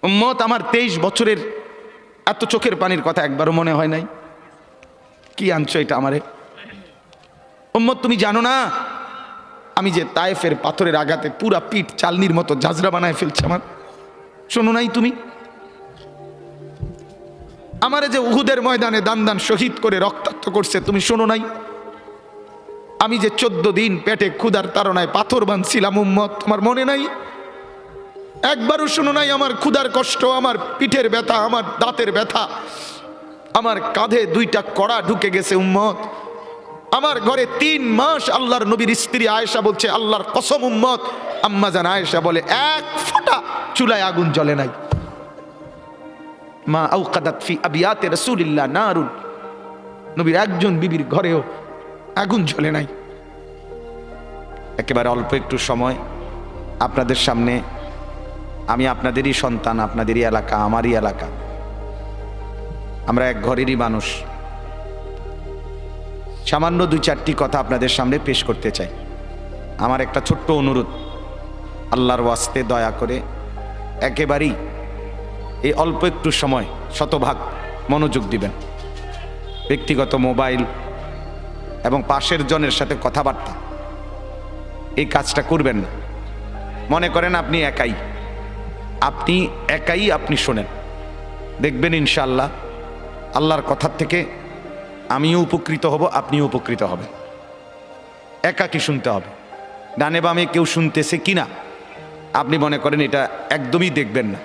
উম্মত আমার 23 বছরের এত চোখের পানির কথা একবারও মনে হয় নাই? কি আনছো এটা আমারে? উম্মত তুমি জানো না আমি যে তায়েফের পাথরের আঘাতে পুরা পিঠ চালনির মতো ঝাঁঝরা বানায় ফেলছে আমার? শোনো নাই তুমি? আমারে যে উহুদের ময়দানে দান দান শহীদ করে রক্তাক্ত করছে, তুমি শোনো নাই? আমি যে 14 দিন পেটে ক্ষুধার তাড়নায় পাথর বাঁধছিলাম, উম্মত তোমার মনে নাই? একবারও শোনো নাই আমার ক্ষুধার কষ্ট, আমার পিঠের ব্যথা, আমার দাঁতের ব্যথা, আমার কাঁধে 2টা কড়া ঢুকে গেছে? উম্মত আমার ঘরে 3 মাস আল্লাহর নবীর স্ত্রী আয়েশা বলছে, আল্লাহর কসম উম্মত, আম্মা জান আয়েশা বলে, এক ফোঁটা চুলায় আগুন জ্বলে নাই। মা আওকাদাত ফি আবিয়াতে রাসূলিল্লাহ নারুন, নবীর একজন বিবির ঘরেও আগুন জ্বলে নাই। একেবারে অল্প একটু সময় আপনাদের সামনে, আমি আপনাদেরই সন্তান, আপনাদেরই এলাকা, আমারই এলাকা, আমরা এক ঘরেরই মানুষ। সামান্য 2-4টি কথা আপনাদের সামনে পেশ করতে চাই। আমার একটা ছোট্ট অনুরোধ, আল্লাহর ওয়াস্তে দয়া করে একেবারেই এই অল্প একটু সময় শতভাগ মনোযোগ দিবেন। ব্যক্তিগত মোবাইল এবং পাশের জনের সাথে কথাবার্তা, এই কাজটা করবেন না। মনে করেন আপনি একাই, আপনি শোনেন, দেখবেন ইনশাআল্লাহ আল্লাহর কথার থেকে আমিও উপকৃত হব, আপনিও উপকৃত হবেন। একাকি শুনতে হবে। ডানে বামে কেউ শুনতেছে কিনা আপনি মনে করেন এটা একদমই দেখবেন না,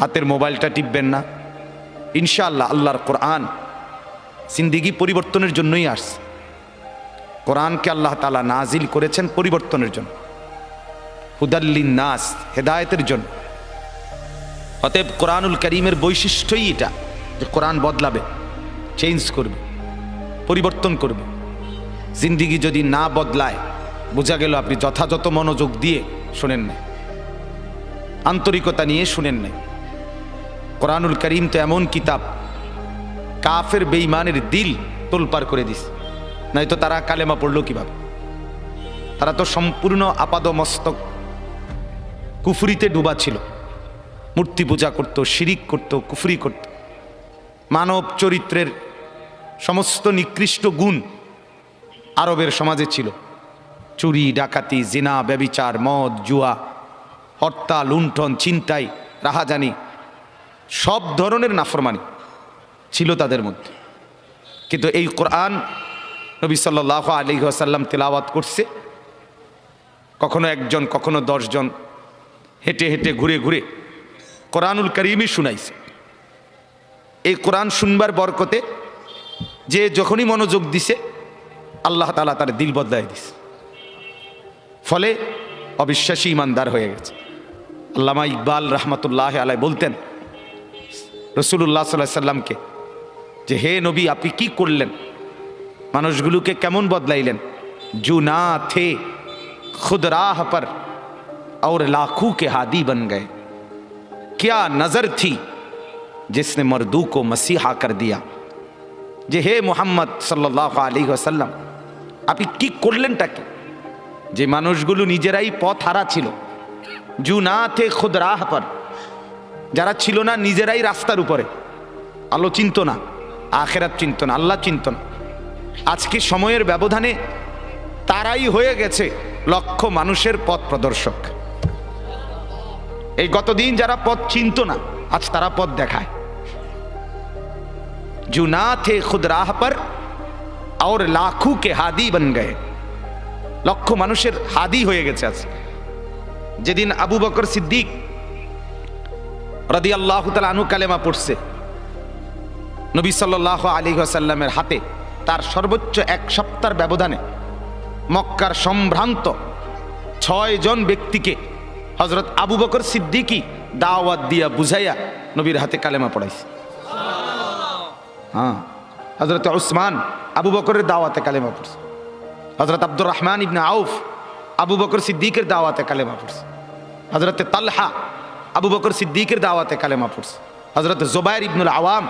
হাতের মোবাইলটা টিপবেন না। ইনশাআল্লাহ আল্লাহর কোরআন জিন্দেগি পরিবর্তনের জন্যই আসছে। কোরআনকে আল্লাহ তাআলা নাজিল করেছেন পরিবর্তনের জন্য, হুদাল্লিন নাস, হেদায়েতের জন্য। অতএব কোরআনুল কারীমের বৈশিষ্ট্যই এটা যে কোরআন বদলাবে, চেঞ্জ করবে, পরিবর্তন করবে। জিন্দেগি যদি না বদলায়, বোঝা গেল আপনি যথাযথ মনোযোগ দিয়ে শুনেন নাই, আন্তরিকতা নিয়ে শুনেন নাই। কোরআনুল কারীম তো এমন কিতাব, কাফের বেঈমানের দিল তোলপাড় করে দিস, নয়তো তারা কালেমা পড়লো কিভাবে? তারা তো সম্পূর্ণ আপাদমস্তক কুফরিতে ডুবা ছিল, মূর্তি পূজা করত, শিরিক করত, কুফরি করত। মানব চরিত্রের সমস্ত নিকৃষ্ট গুণ আরবের সমাজে ছিল। চুরি, ডাকাতি, জিনা, ব্যভিচার, মদ, জুয়া, হত্যা, লুণ্ঠন, ছিনতাই, রাহাজানি, সব ধরনের নাফরমানি ছিল তাদের মধ্যে। কিন্তু এই কোরআন নবী সাল্লাল্লাহু আলাইহি ওয়াসাল্লাম তেলাওয়াত করছে, কখনো একজন, কখনো 10 জন, হেঁটে হেঁটে ঘুরে ঘুরে কোরআনুল কারীমই শুনাইছে। এই কোরআন শুনবার বরকতে যে যখনই মনোযোগ দিছে, আল্লাহ তাআলা তার দিল বদলায় দিছে, ফলে অবিশ্বাসী ইমানদার হয়ে গেছে। আল্লামা ইকবাল রহমতুল্লাহ আলাইহি বলতেন রাসূলুল্লাহ সাল্লাল্লাহু আলাইহি সাল্লামকে, যে হে নবী, আপনি কি করলেন? মানুষগুলোকে কেমন বদলাইলেন? জু না থে খুদ রাহ पर और लाखों के हादी बन गए, क्या नजर थी जिसने मर्दू को मसीहा कर दिया। যে হে মুহাম্মদ সাল্লাল্লাহু আলাইহি ওয়াসাল্লাম, আপনি কি করলেনটা কি? যে মানুষগুলো নিজেরাই পথ হারা ছিল, জু না থে খুদ রাহ पर, যারা ছিল না নিজেরাই রাস্তার উপরে, আলো চিনত না, আখিরাত চিনত না, আল্লাহ চিনত না। আজকে সময়ের ব্যবধানে তারাই হয়ে গেছে লক্ষ মানুষের পথ প্রদর্শক। এই গতদিন যারা পথ চিনত না, আজ তারা পথ দেখায়। जो ना थे खुद राह पर और लाखों के हादी बन गए, লক্ষ মানুষের হাদি হয়ে গেছে আজ। যেদিন আবু বকর সিদ্দিক রাদিয়াল্লাহু তাআলা আনহু কালেমা পড়ছে, নবী সাল্লাল্লাহু আলাইহি ওয়াসাল্লামের হাতে তার সর্বোচ্চ 1 সপ্তাহের ব্যবধানে মক্কার সম্ভ্রান্ত 6 জন ব্যক্তিকে হযরত আবু বকর সিদ্দিকই দাওয়াত দিয়া বুঝাইয়া নবীর হাতে কালেমা পড়াইছে। হ্যাঁ, হযরত উসমান আবু বকরের দাওয়াতে কালেমা পড়ছে, হযরত আব্দুর রহমান ইবনে আউফ আবু বকর সিদ্দিকের দাওয়াতে কালেমা পড়ছে, হযরত তালহা আবু বকর সিদ্দিকের দাওয়াতে কালেমা পড়ছে, হযরত জুবাইর ইবনুল আওয়াম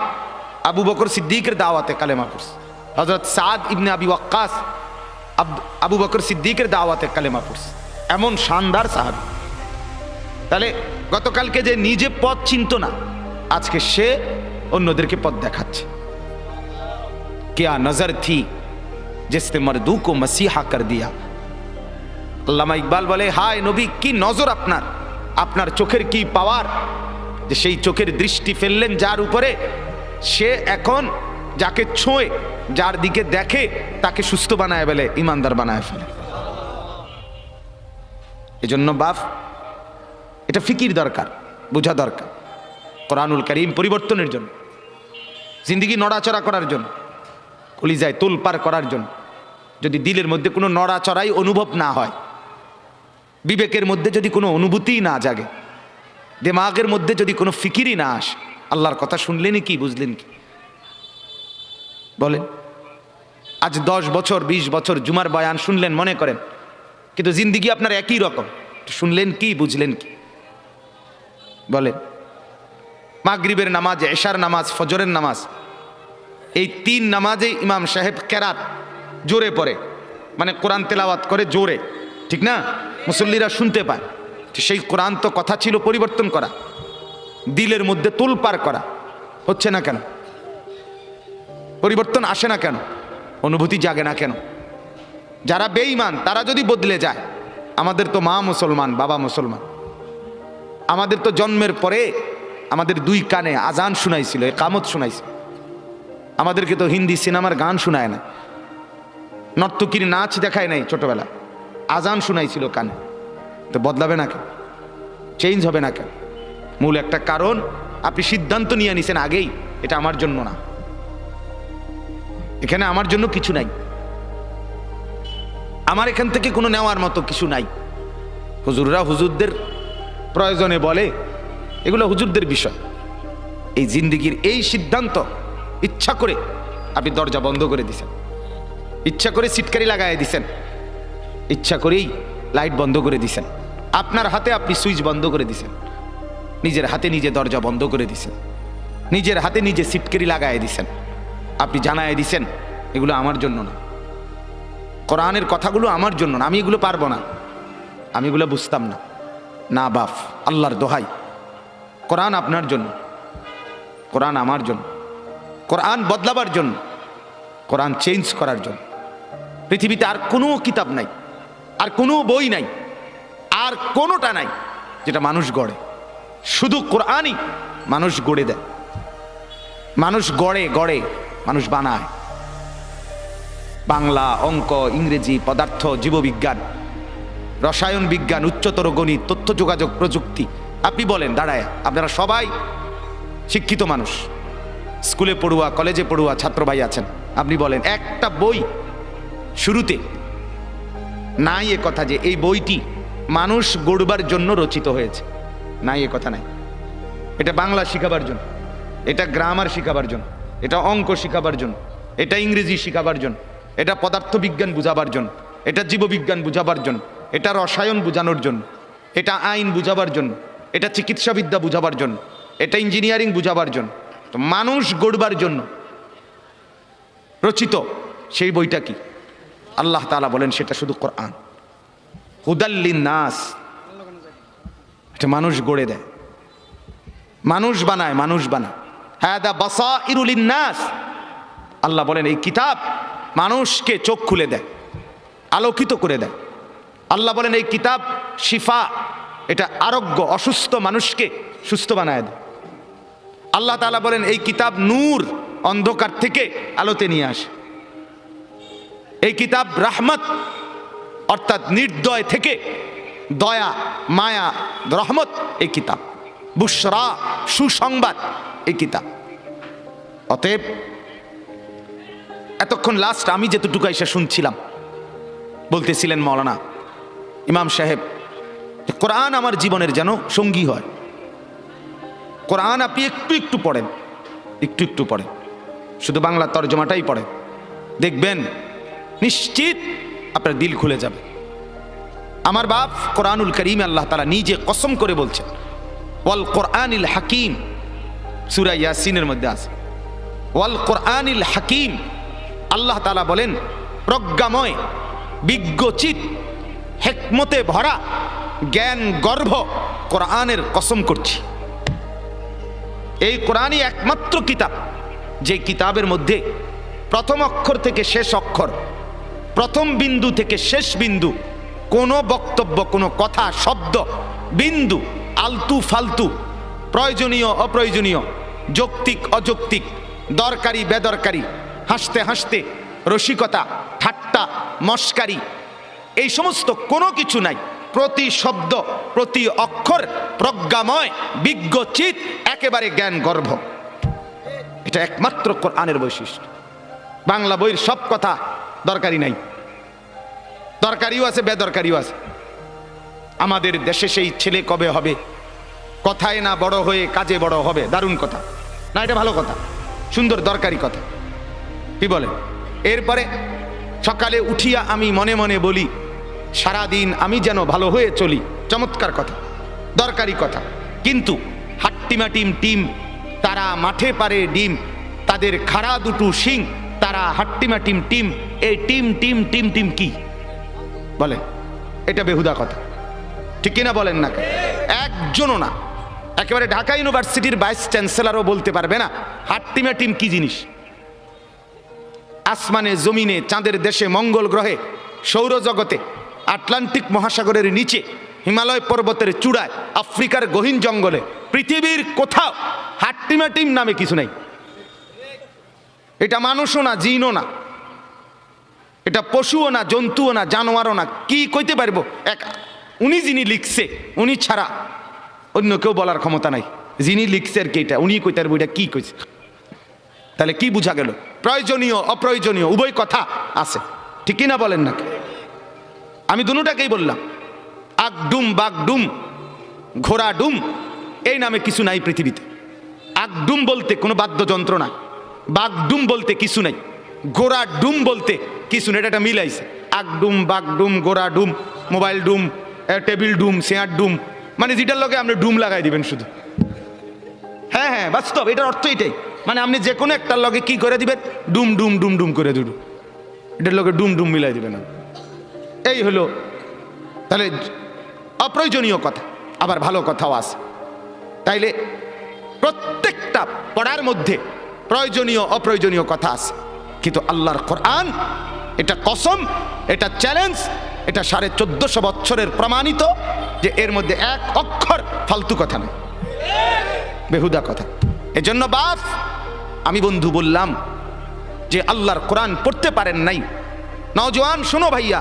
আবু বকর সিদ্দিকের দাওয়াতে কালেমা পড়ছে, হযরত সাদ ইবনে আবি ওয়াক্কাস আবু বকর সিদ্দিকের দাওয়াতে কালেমা পড়ছে। এমন শানদার সাহাবী। তাহলে গতকালকে যে নিজে পথ চিনত না, আজকে সে অন্যদেরকে পথ দেখাচ্ছে। क्या नजर थी जिसने मर्दू को मसीहा कर दिया। আল্লামা ইকবাল বলে, হায় নবী, কি নজর আপনার, আপনার চোখের কি পাওয়ার, যে সেই চোখের দৃষ্টি ফেললেন যার উপরে, সে এখন যাকে ছোঁয়ে, যার দিকে দেখে, তাকে সুস্থ বানায় ফেলে, ইমানদার বানায় ফেলে। এজন্য বাপ, এটা ফিকির দরকার, বোঝা দরকার। কোরআনুল কারীম পরিবর্তনের জন্য, জিন্দেগি নড়াচড়া করার জন্য, কলিজায় তোলপাড় করার জন্য। যদি দিলের মধ্যে কোনো নড়াচড়াই অনুভব না হয়, বিবেকের মধ্যে যদি কোনো অনুভূতি না জাগে, দিমাগের মধ্যে যদি কোনো ফিকিরই না আসে, আল্লাহর কথা শুনলেনই কি, বুঝলেন কি? বলেন, আজ 10 বছর 20 বছর জুমার বয়ান শুনলেন মনে করেন, কিন্তু জিন্দেগি আপনার একই রকম, শুনলেন কি, বুঝলেন কি? বলেন, মাগরিবের নামাজ, এশার নামাজ, ফজরের নামাজ, এই 3 নামাজে ইমাম সাহেব কেরাত জোরে পড়ে, মানে কোরআন তেলাওয়াত করে জোরে, ঠিক না? মুসল্লিরা শুনতে পায়। সেই কোরআন তো কথা ছিল পরিবর্তন করা, দিলের মধ্যে তোলপাড় করা, হচ্ছে না কেন? পরিবর্তন আসে না কেন? অনুভূতি জাগে না কেন? যারা বেঈমান তারা যদি বদলে যায়, আমাদের তো মা মুসলমান, বাবা মুসলমান, আমাদের তো জন্মের পরে আমাদের 2 কানে আজান শুনাইছিল, ইকামত শুনাইছিল। আমাদেরকে তো হিন্দি সিনেমার গান শোনায় না, নর্তকীর নাচ দেখায় নাই, ছোটবেলা আজান শুনাইছিল কানে। তো বদলাবে না কেন? চেঞ্জ হবে না কেন? মূল একটা কারণ, আপনি সিদ্ধান্ত নিয়ে নিছেন আগেই, এটা আমার জন্য না, এখানে আমার জন্য কিছু নাই, আমার এখান থেকে কোনো নেওয়ার মতো কিছু নাই। হুজুররা হুজুরদের প্রয়োজনে বলে, এগুলো হুজুরদের বিষয়। এই জিন্দেগির এই সিদ্ধান্ত ইচ্ছা করে আপনি দরজা বন্ধ করে দিছেন, ইচ্ছা করে সিটকারি লাগাই দিছেন, ইচ্ছা করেই লাইট বন্ধ করে দিছেন, আপনার হাতে আপনি সুইচ বন্ধ করে দিছেন, নিজের হাতে নিজে দরজা বন্ধ করে দিছেন, নিজের হাতে নিজে সিটকারি লাগাই দিছেন। আপনি জানায় দিছেন এগুলো আমার জন্য না, কোরআনের কথাগুলো আমার জন্য না, আমি এগুলো পারবো না, আমি এগুলো বুঝতাম না। না বাপ, আল্লাহর দোহাই, কোরআন আপনার জন্য, কোরআন আমার জন্য, কোরআন বদলাবার জন্য, কোরআন চেঞ্জ করার জন্য। পৃথিবীতে আর কোনো কিতাব নাই, আর কোনো বই নাই, আর কোনোটা নাই যেটা মানুষ গড়ে। শুধু কোরআনই মানুষ গড়ে দেয়, মানুষ গড়ে, মানুষ বানায়। বাংলা, অঙ্ক, ইংরেজি, পদার্থ, জীববিজ্ঞান, রসায়ন বিজ্ঞান, উচ্চতর গণিত, তথ্য যোগাযোগ প্রযুক্তি, আপনি বলেন দাঁড়ায়, আপনারা সবাই শিক্ষিত মানুষ, স্কুলে পড়ুয়া, কলেজে পড়ুয়া ছাত্র ভাই আছেন, আপনি বলেন একটা বই শুরুতে নাই এ কথা যে এই বইটি মানুষ গড়বার জন্য রচিত হয়েছে, নাই এ কথা নাই। এটা বাংলা শিখাবার জন্য, এটা গ্রামার শিখাবার জন্য, এটা অঙ্ক শিখাবার জন্য, এটা ইংরেজি শিখাবার জন্য, এটা পদার্থবিজ্ঞান বুঝাবার জন্য, এটা জীববিজ্ঞান বুঝাবার জন্য, এটা রসায়ন বুঝানোর জন্য, এটা আইন বুঝাবার জন্য, এটা চিকিৎসাবিদ্যা বুঝাবার জন্য, এটা ইঞ্জিনিয়ারিং বুঝাবার জন্য। তো মানুষ গড়বার জন্য রচিত সেই বইটা কি? আল্লাহ তাআলা বলেন সেটা শুধু কোরআন, হুদাল লিন্নাস। এটা মানুষ গড়ে দেয়, মানুষ বানায়, মানুষ বানায়। হাদা বাসাইরু লিন্নাস। আল্লাহ বলেন এই কিতাব মানুষকে চোখ খুলে দেয়, আলোকিত করে দেয়। আল্লাহ বলেন এই কিতাব শিফা, এটা আরোগ্য, অসুস্থ মানুষকে সুস্থ বানায় দেয়। আল্লাহ তাআলা বলেন এই কিতাব নূর, অন্ধকার থেকে আলোতে নিয়ে আসে। এই কিতাব রাহমত, অর্থাৎ নির্দয় থেকে দয়া, মায়া, রহমত এই কিতাব। বুশরা, সুসংবাদ এই কিতাব। অতএব এতক্ষণ লাস্ট আমি যেতটুকু এসে শুনছিলাম, বলতেছিলেন মাওলানা ইমাম সাহেব, কোরআন আমার জীবনের যেন সঙ্গী হয়। কোরআন আপনি একটু একটু পড়েন, একটু একটু পড়েন, শুধু বাংলা তর্জমাটাই পড়েন, দেখবেন নিশ্চিত আপনার দিল খুলে যাবে। আমার বাপ কোরআনুল কারীম আল্লাহ তাআলা নিজে কসম করে বলছেন, ওয়াল কোরআনিল হাকিম, সূরা ইয়াসিনের মধ্যে আছে ওয়াল কোরআনিল হাকিম। আল্লাহ তাআলা বলেন প্রজ্ঞাময়, বিজ্ঞচিত, হিকমতে ভরা জ্ঞান গর্ভ কোরআনের কসম করছি। এই কোরআনই একমাত্র কিতাব যে কিতাবের মধ্যে প্রথম অক্ষর থেকে শেষ অক্ষর, প্রথম বিন্দু থেকে শেষ বিন্দু, কোনো বক্তব্য, কোনো কথা, শব্দ, বিন্দু, আলতু ফালতু, প্রয়োজনীয় অপ্রয়োজনীয়, যৌক্তিক অযৌক্তিক, দরকারি বেদরকারি, হাসতে হাসতে, রসিকতা, ঠাট্টা, মস্কারি, এই সমস্ত কোনো কিছু নাই। প্রতি শব্দ, প্রতি অক্ষর প্রজ্ঞাময়, বিজ্ঞচিত, একেবারে জ্ঞান গর্ভ। এটা একমাত্র কোরআনের বৈশিষ্ট্য। বাংলা বইয়ের সব কথা দরকারি নাই, দরকারিও আছে, বেদরকারিও আছে। আমাদের দেশে সেই ছেলে কবে হবে, কথায় না বড় হয়ে কাজে বড় হবে, দারুণ কথা না? এটা ভালো কথা, সুন্দর দরকারি কথা, কি বলে? এরপরে সকালে উঠিয়া আমি মনে মনে বলি, সারাদিন আমি যেন ভালো হয়ে চলি, চমৎকার কথা, দরকারি কথা। কিন্তু হাট্টিমাটিম টিম, তারা মাঠে পারে ডিম, তাদের খাড়া দুটো শিং, তারা হাট্টিমাটিম টিম, এই টিম টিম টিম টিম কি বলে? এটা বেহুদা কথা, ঠিক কিনা বলেন না? একজনও না, একেবারে ঢাকা ইউনিভার্সিটির ভাইস চ্যান্সেলরও বলতে পারবে না হাট্টিমাটিম কি জিনিস। আসমানে, জমিনে, চাঁদের দেশে, মঙ্গল গ্রহে, সৌরজগতে, আটলান্টিক মহাসাগরের নিচে, হিমালয় পর্বতের চূড়ায়, আফ্রিকার গহীন জঙ্গলে, পৃথিবীর কোথাও হাট্টিমাটিম নামে কিছু নাই। এটা মানুষও না, জিনও না, এটা পশুও না, জন্তুও না, জানোয়ারও না। কি কইতে পারবো? উনি যিনি লিখছে, উনি ছাড়া অন্য কেউ বলার ক্ষমতা নাই। যিনি লিখছে আর কি, এটা উনি কইতে পারবো এটা কি কইছে। তাহলে কি বুঝা গেল? প্রয়োজনীয় অপ্রয়োজনীয় উভয় কথা আছে, ঠিক কিনা বলেন না? আমি দুটাকেই বললাম। আগডুম, বাগডুম, ঘোড়া ডুম, এই নামে কিছু নাই পৃথিবীতে। আগডুম বলতে কোনো বাদ্যযন্ত্র না, বাগডুম বলতে কিছু নাই, ঘোড়া ডুম বলতে কিছু নেই। এটা মিলাইছে, আগডুম, বাগডুম, ঘোড়া ডুম, মোবাইল ডুম, টেবিল ডুম, চেয়ার ডুম, মানে যেটার লগে আপনি ডুম লাগাই দিবেন শুধু। হ্যাঁ হ্যাঁ, বাস্তব, এটার অর্থ এটাই। মানে আপনি যে কোনো একটার লগে কি করে দিবেন? ডুম ডুম ডুম ডুম করে দুডু, এটার লগে ডুম ডুম মিলাই দিবেন। এই হলো তাহলে অপ্রয়োজনীয় কথা, আবার ভালো কথাও আছে। তাইলে প্রত্যেকটা পড়ার মধ্যে প্রয়োজনীয় অপ্রয়োজনীয় কথা আছে, কিন্তু আল্লাহর কোরআন এটা কসম, এটা চ্যালেঞ্জ, এটা 1450 বছরের প্রমাণিত যে এর মধ্যে এক অক্ষর ফালতু কথা নেই, বেহুদা কথা। এজন্য বাপ, আমি বন্ধু বললাম যে আল্লাহর কোরআন পড়তে পারেন নাই, নওজোয়ান শোনো ভাইয়া,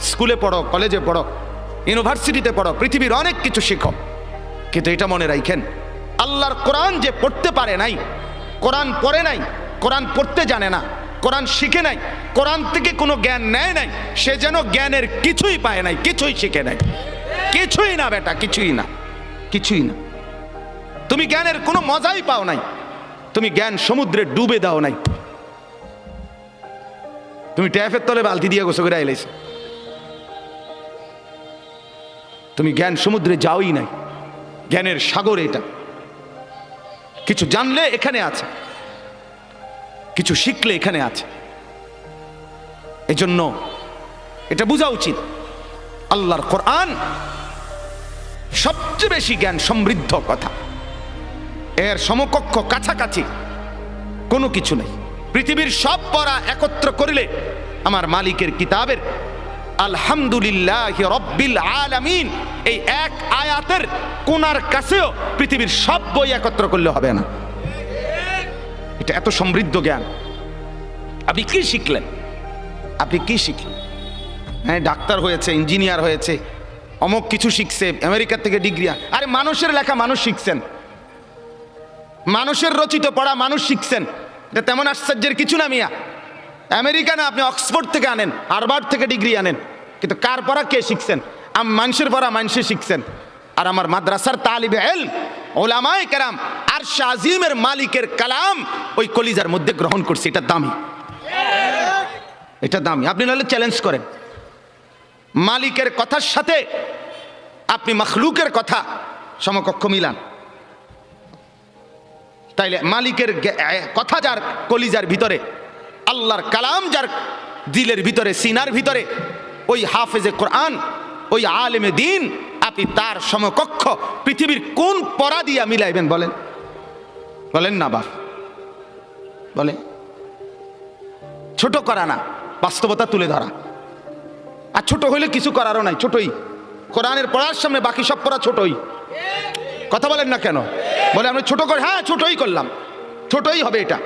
স্কুলে পড়ো, কলেজে পড়ো, ইউনিভার্সিটিতে পড়ো, পৃথিবীর অনেক কিছু শিখো, কিন্তু এটা মনে রাখেন, আল্লাহর কোরআন যে পড়তে পারে নাই, কোরআন পড়ে নাই, কোরআন পড়তে জানে না, কোরআন শিখে নাই, কোরআন থেকে কোনো জ্ঞান নেয় নাই, সে যেন জ্ঞানের কিছুই পায় নাই, কিছুই শিখে নাই, কিছুই না বেটা, কিছুই না, কিছুই না। তুমি জ্ঞানের কোনো মজাই পাও নাই, তুমি জ্ঞান সমুদ্রে ডুবে দাও নাই, তুমি ট্যাপের তলে বালতি দিয়ে গোসল করে আইলাইছো, তুমি জ্ঞান সমুদ্রে যাওই নাই। জ্ঞানের সাগর এটা, কিছু জানলে এখানে আছে, কিছু শিখলে এখানে আছে। এজন্য এটা বোঝা উচিত, আল্লাহর কোরআন সবচেয়ে বেশি জ্ঞান সমৃদ্ধ কথা, এর সমকক্ষ কাছাকাছি কোনো কিছু নেই। পৃথিবীর সব পড়া একত্র করিলে আমার মালিকের কিতাবের আলহামদুলিল্লাহি রব্বিল আলামিন এই এক আয়াতের কোনার কাছেও পৃথিবীর সব বই একত্র করলে হবে না। এটা এত সমৃদ্ধ জ্ঞান। আপনি কি শিখলেন? আপনি কি শিখলেন? হ্যাঁ, ডাক্তার হয়েছে, ইঞ্জিনিয়ার হয়েছে, অমুক কিছু শিখছে, আমেরিকা থেকে ডিগ্রি। আরে মানুষের লেখা মানুষ শিখছেন, মানুষের রচিত পড়া মানুষ শিখছেন, এটা তেমন আশ্চর্যের কিছু না মিয়া। আমেরিকা না, আপনি অক্সফোর্ড থেকে আনেন, হার্ভার্ড থেকে ডিগ্রি আনেন, কিন্তু কার পড়া কে শিখছেন? মানুষের পড়া মানুষে শিখছেন। আর আমার মাদ্রাসার তালিবে ইলম ওলামায়ে কেরাম আরশ আজিমের মালিকের কালাম ওই কলিজার মধ্যে গ্রহণ করছে, এটা দামি, এটা দামি। আপনি নাহলে চ্যালেঞ্জ করেন, মালিকের কথার সাথে আপনি মখলুকের কথা সমকক্ষ মিলান, তাইলে মালিকের কথা যার কলিজার ভিতরে, আল্লাহর কালাম যার দিলের ভিতরে, সিনার ভিতরে, ওই হাফেজে কোরআন, ওই আলেমে দ্বীন আপনি তার সমকক্ষ পৃথিবীর কোন পরা দিয়া মিলাইবেন বলেন? বলেন না বাপ, বলেন। ছোট করা না, বাস্তবতা তুলে ধরা। আর ছোট হইলে কিছু করারও নাই, ছোটই। কোরআনের পড়ার সামনে বাকি সব পড়া ছোটই। কথা বলেন না কেন? বলে আমরা ছোট করে, হ্যাঁ ছোটই করলাম, ছোটই হবে এটা।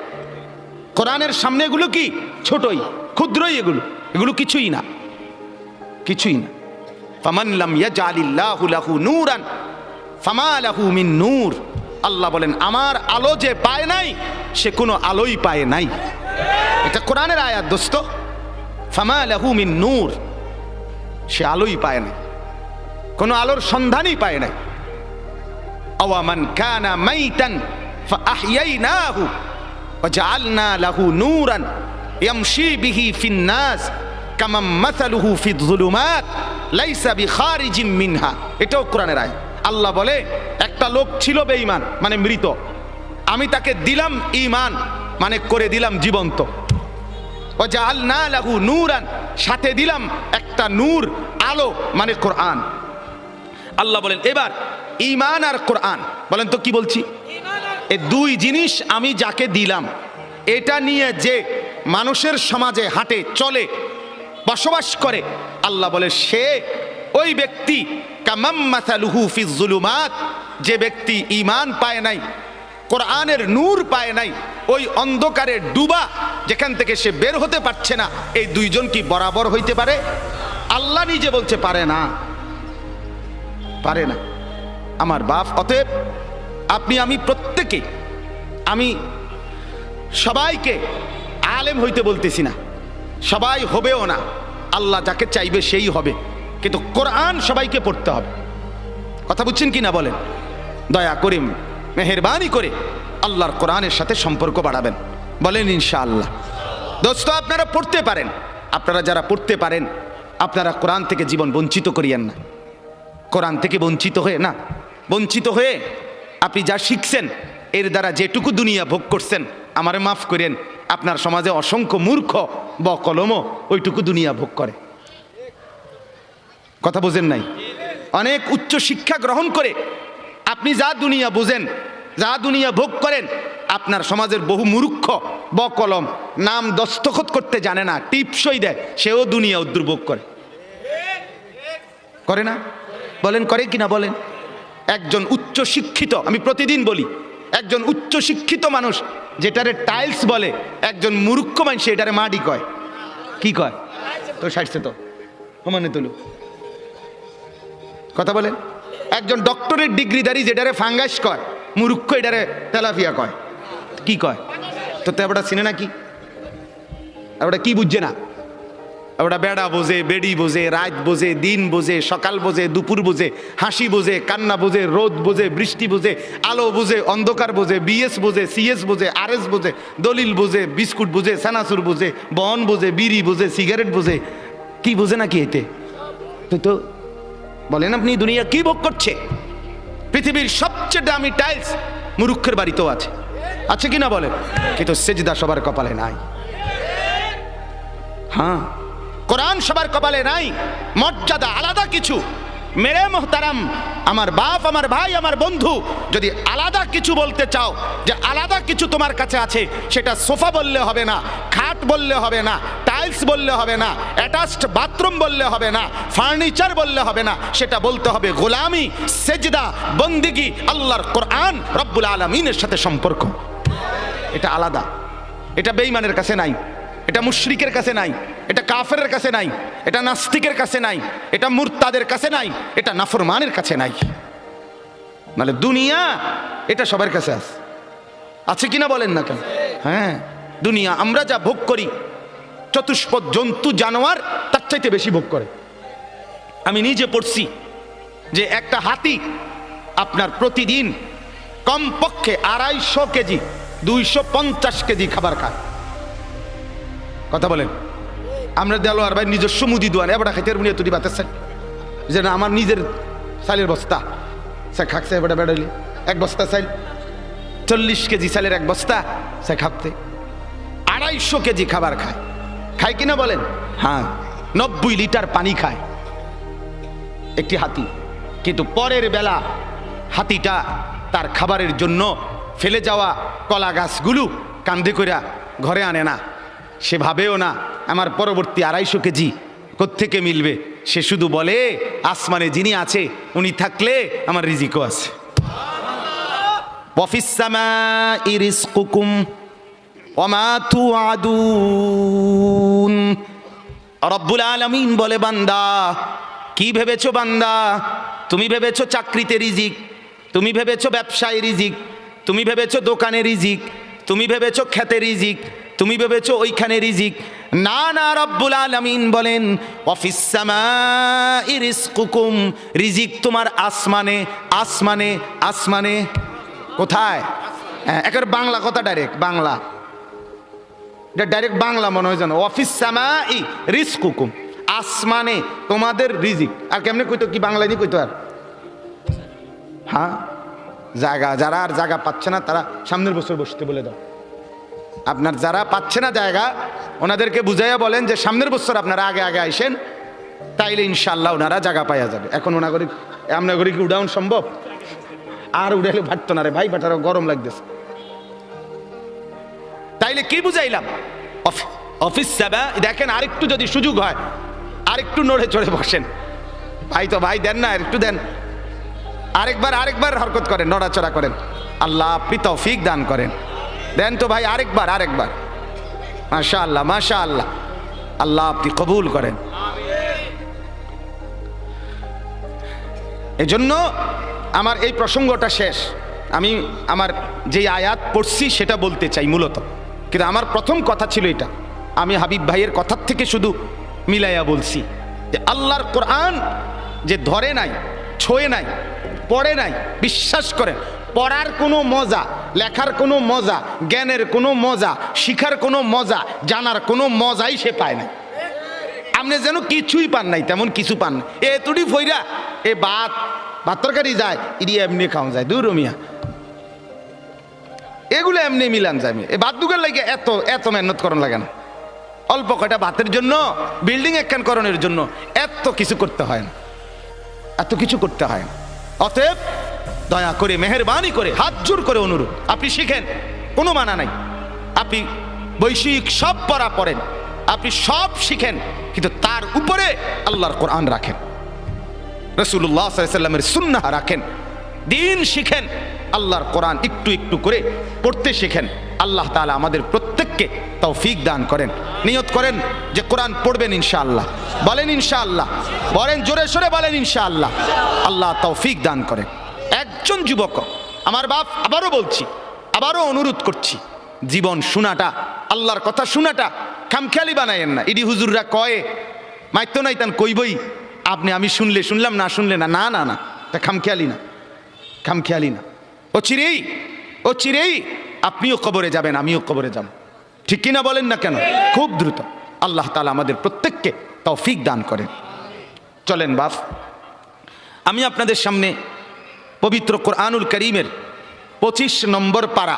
কোরআনের সামনে এগুলো কি? ছোটই, ক্ষুদ্রই। এগুলো কিছুই না, কিছুই না। ফামান লাম ইয়াজআলিল্লাহু লাহু নূরান ফামা লাহু মিন নূর। আল্লাহ বলেন আমার আলো যে পায় নাই সে কোনো আলোই পায় নাই। এটা কোরআনের আয়াত দোস্ত। ফামা লাহু মিন নূর, সে আলোই পায় নাই, কোনো আলোর সন্ধানই পায় নাই। আওয়ামান কানা মাইতান ফাআহইয়াইনাহু ওয়াজআলনা লাহু নূরান ইয়ামশি বিহি ফিন নাস কামান মাসালুহু ফিয-যুলুমাত লাইসা বিখারিজিম মিনহা। এটাও কোরআনের আয়াত। আল্লাহ বলে একটা লোক ছিল বেঈমান, মানে মৃত, আমি তাকে দিলাম ঈমান, মানে করে দিলাম জীবন্ত। ওয়াজআলনা লাহু নূরান, সাথে দিলাম একটা নূর, আলো, মানে কোরআন। আল্লাহ বলেন এবার ঈমান আর কোরআন, বলেন তো কি বলছি? এই দুই জিনিস আমি যাকে দিলাম, এটা নিয়ে যে মানুষের সমাজে হাঁটে, চলে, বসবাস করে, আল্লাহ বলে সে ওই ব্যক্তি কামাম মাসালুহু ফিয-যুলুমাত, যে ব্যক্তি ঈমান পায় নাই, কোরআনের নূর পায় নাই, ওই অন্ধকারে ডুবা যেখান থেকে সে বের হতে পারছে না, এই দুইজন কি বরাবর হইতে পারে? আল্লাহ নিজে বলছে পারে না, পারে না। আমার বাপ, অতএব আপনি আমি প্রত্যেকে, আমি সবাইকে আলেম হইতে বলতেছি না, সবাই হবেও না, আল্লাহ যাকে চাইবে সেই হবে, কিন্তু কোরআন সবাইকে পড়তে হবে। কথা বুঝছেন কি না বলেন? দয়া করে মেহেরবানি করে আল্লাহর কোরআনের সাথে সম্পর্ক বাড়াবেন, বলেন ইনশাআল্লাহ। দোস্ত আপনারা পড়তে পারেন, আপনারা যারা পড়তে পারেন আপনারা কোরআন থেকে জীবন বঞ্চিত করিয়েন না। কোরআন থেকে বঞ্চিত হয়ে আপনি যা শিখছেন এর দ্বারা যেটুকু দুনিয়া ভোগ করছেন, আমারে মাফ করেন, আপনার সমাজে অসংখ্য মূর্খ বকলমও ওইটুকু দুনিয়া ভোগ করে। কথা বোঝেন নাই? অনেক উচ্চ শিক্ষা গ্রহণ করে আপনি যা দুনিয়া বোঝেন, যা দুনিয়া ভোগ করেন, আপনার সমাজের বহু মূর্খ বকলম নাম দস্তখত করতে জানে না, টিপসই দেয়, সেও দুনিয়া দুর্ভোগ করে না? বলেন করে কিনা বলেন? একজন উচ্চ শিক্ষিত, আমি প্রতিদিন বলি, একজন উচ্চ শিক্ষিত মানুষ যেটারে টাইলস বলে, একজন মূর্খ মানুষ এটারে মাটি কয়। কি কয়? তো সাইডছে তো সমানে তুলু। কথা বলেন। একজন ডক্টরের ডিগ্রিধারী যেটারে ফাঙ্গাস কয়, মূর্খ এটারে তেলাপিয়া কয়। কি কয়? তো ওটা চিনে না, কি ওটা কি বুঝছে না? ওটা বেড়া বোঝে, বেড়ি বোঝে, রাত বোঝে, দিন বোঝে, সকাল বোঝে, দুপুর বোঝে, হাসি বোঝে, কান্না বোঝে, রোদ বোঝে, বৃষ্টি বোঝে, আলো বোঝে, অন্ধকার বোঝে, বিএস বোঝে, সিএস বোঝে, আরএস বোঝে, দলিল বোঝে, বিস্কুট বোঝে, সানাসুর বোঝে, বন বোঝে, বিড়ি বোঝে, সিগারেট বোঝে। কি বোঝে না কি এতে? তো বলেন আপনি দুনিয়া কি ভোগ করছে? পৃথিবীর সবচেয়ে দামি টাইলস মূর্খের বাড়িতেও আছে কি না বলেন? কিন্তু সেজদা সবার কপালে নাই। হ্যাঁ, কোরআন সবার কপালে নাই। মর্যাদা আলাদা কিছু। মেরে মোহতারাম, আমার বাপ, আমার ভাই, আমার বন্ধু, যদি আলাদা কিছু বলতে চাও, যে আলাদা কিছু তোমার কাছে আছে, সেটা সোফা বললে হবে না, খাট বললে হবে না, টাইলস বললে হবে না, অ্যাটাচড বাথরুম বললে হবে না, ফার্নিচার বললে হবে না, সেটা বলতে হবে গোলামি, সেজদা, বন্দিগি, আল্লাহর কোরআন, রব্বুল আলামিনের সাথে সম্পর্ক। এটা আলাদা। এটা বেঈমানের কাছে নাই, এটা মুশরিকের কাছে নাই, এটা কাফেরের কাছে নাই, এটা নাস্তিকের কাছে নাই, এটা মুরতাদের কাছে নাই, এটা নাফরমানের কাছে নাই। মানে দুনিয়া এটা সবার কাছে আছে কিনা বলেন না কেন? হ্যাঁ, দুনিয়া আমরা যা ভোগ করি, চতুষ্পদ জন্তু জানোয়ার তার চাইতে বেশি ভোগ করে। আমি নিজে পড়ছি যে একটা হাতি আপনার প্রতিদিন কমপক্ষে 250 কেজি 250 কেজি খাবার খায়। কথা বলেন। আমরা দেলো আর ভাই নিজস্ব মুদি দোয়ান এবার খাইতে বুনিয়া তুই বাতাস যে না, আমার নিজের চালের বস্তা সে খাকছে, এবার বেড়াইলে 1 বস্তা চাল, 40 কেজি চালের 1 বস্তা সে খাপতে 250 কেজি খাবার খায় কিনা বলেন? হ্যাঁ, 90 লিটার পানি খায় একটি হাতি। কিন্তু পরের বেলা হাতিটা তার খাবারের জন্য ফেলে যাওয়া কলা গাছগুলো কান্ধে কইরা ঘরে আনে না। সে ভাবেও না আমার পরবর্তী 250 কেজি কোত্থেকে মিলবে। সে শুধু বলে আসমানে যিনি আছে উনি থাকলে আমার রিজিকও আছে। ওয়াফিস সামাই রিজকুকুম ওয়া মা তুআদুন। রব্বুল আলামিন বলে, বান্দা কি ভেবেছো বান্দা? তুমি ভেবেছো চাকরিতে রিজিক, তুমি ভেবেছো ব্যবসায় রিজিক, তুমি ভেবেছো দোকানে রিজিক, তুমি ভেবেছো খেতে রিজিক, তুমি ভেবেছো ওইখানে রিজিক। না না, রব্বুল আলামিন বলেন ওয়াফিস সামাই রিজকুকুম, রিজিক তোমার আসমানে আসমানে আসমানে। কোথায়? একের বাংলা কথা, ডাইরেক্ট বাংলা, ডাইরেক্ট বাংলা মনে হয় যেন। ওয়াফিস সামাই রিজকুকুম, আসমানে তোমাদের রিজিক। আর কেমনে কইতো, কি বাংলায় কইতো? আর হ্যাঁ, জায়গা, যারা আর জায়গা পাচ্ছে না তারা সামনের বছর বসতে বলে দাও। আপনার যারা পাচ্ছে না জায়গা, ওনাদেরকে বুঝাইয়া বলেন যে সামনের বছর আপনারা আগে আগে আইসেন, তাইলে ইনশাল্লাহ ওনারা জায়গা পাইয়া যাবে। এখন ওনাগরিক আপনাগরিক কি উড়াউন সম্ভব? আর উড়াইলে ভাটতো না রে ভাই, বাটারও গরম লাগতেছে। তাইলে কি বুঝাইলাম? অফিস সাবা, দেখেন আরেকটু যদি সুযোগ হয় আরেকটু নড়ে চড়ে বসেন। ভাই তো ভাই দেন না, একটু দেন। আরেকবার হরকত করেন, নড়াচড়া করেন। আল্লাহ আপনি তৌফিক দান করেন। দেন তো ভাই, আরেকবার। মাশাআল্লাহ মাশাআল্লাহ, আল্লাহ আপনি কবুল করেন। এজন্য আমার এই প্রসঙ্গটা শেষ। আমি আমার যে আয়াত পড়ছি সেটা বলতে চাই মূলত, কিন্তু আমার প্রথম কথা ছিল এটা। আমি হাবিব ভাইয়ের কথার থেকে শুধু মিলাইয়া বলছি যে আল্লাহর কোরআন যে ধরে নাই, ছোঁয়ে নাই, পড়ে নাই, বিশ্বাস করেন পড়ার কোনো মজা, লেখার কোনো মজা, জ্ঞানের কোনো মজা, শিখার কোনো মজা, জানার কোনো মজাই সে পায় না। আপনি যেন কিছুই পান নাই, তেমন কিছু পান না। এ তুড়ি ফইরা এ ভাত তরকারি যায়, ইডি এমনি খাওয়া যায়, দূর মিয়া, এগুলো এমনি মিলান যায়। এ ভাত দুগার লাগে এত মেহনত করণ লাগে না। অল্প কয়টা ভাতের জন্য, বিল্ডিং একখান করণের জন্য এত কিছু করতে হয় না, এত কিছু করতে হয় না। অতএব দয়া করে, মেহেরবানি করে, হাত জোর করে অনুরোধ, আপনি শিখেন, কোনো মানা নাই। আপনি বৈষয়িক সব পড়া পড়েন, আপনি সব শিখেন, কিন্তু তার উপরে আল্লাহর কোরআন রাখেন, রাসূলুল্লাহ সাল্লাল্লাহু আলাইহি ওয়াসাল্লামের সুন্নাহ রাখেন, দিন শিখেন, আল্লাহর কোরআন একটু একটু করে পড়তে শিখেন। আল্লাহ তাআলা আমাদের প্রত্যেককে তৌফিক দান করেন। নিয়ত করেন যে কোরআন পড়বেন ইনশাআল্লাহ। বলেন ইনশাআল্লাহ, বলেন জোরে সোরে বলেন ইনশাআল্লাহ। আল্লাহ তৌফিক দান করেন। একজন যুবক, আমার বাপ, আবারও বলছি, আবারও অনুরোধ করছি, জীবন শোনাটা, আল্লাহর কথা শোনাটা খামখেয়ালি বানায়েন না। ইডি হুজুররা কয়ে মাইতো নাই তান কইবই, আমি শুনলাম, না শুনলে না, না না না, তা খামখেয়ালি না, খামখেয়ালি না। ও চিরেই আপনিও কবরে যাবেন, আমিও কবরে যাব, ঠিক কিনা বলেন না কেন? খুব দ্রুত। আল্লাহ তাআলা আমাদের প্রত্যেককে তৌফিক দান করেন। চলেন বাপ, আমি আপনাদের সামনে পবিত্র কোরআনুল কারীমের 25 নম্বর পারা,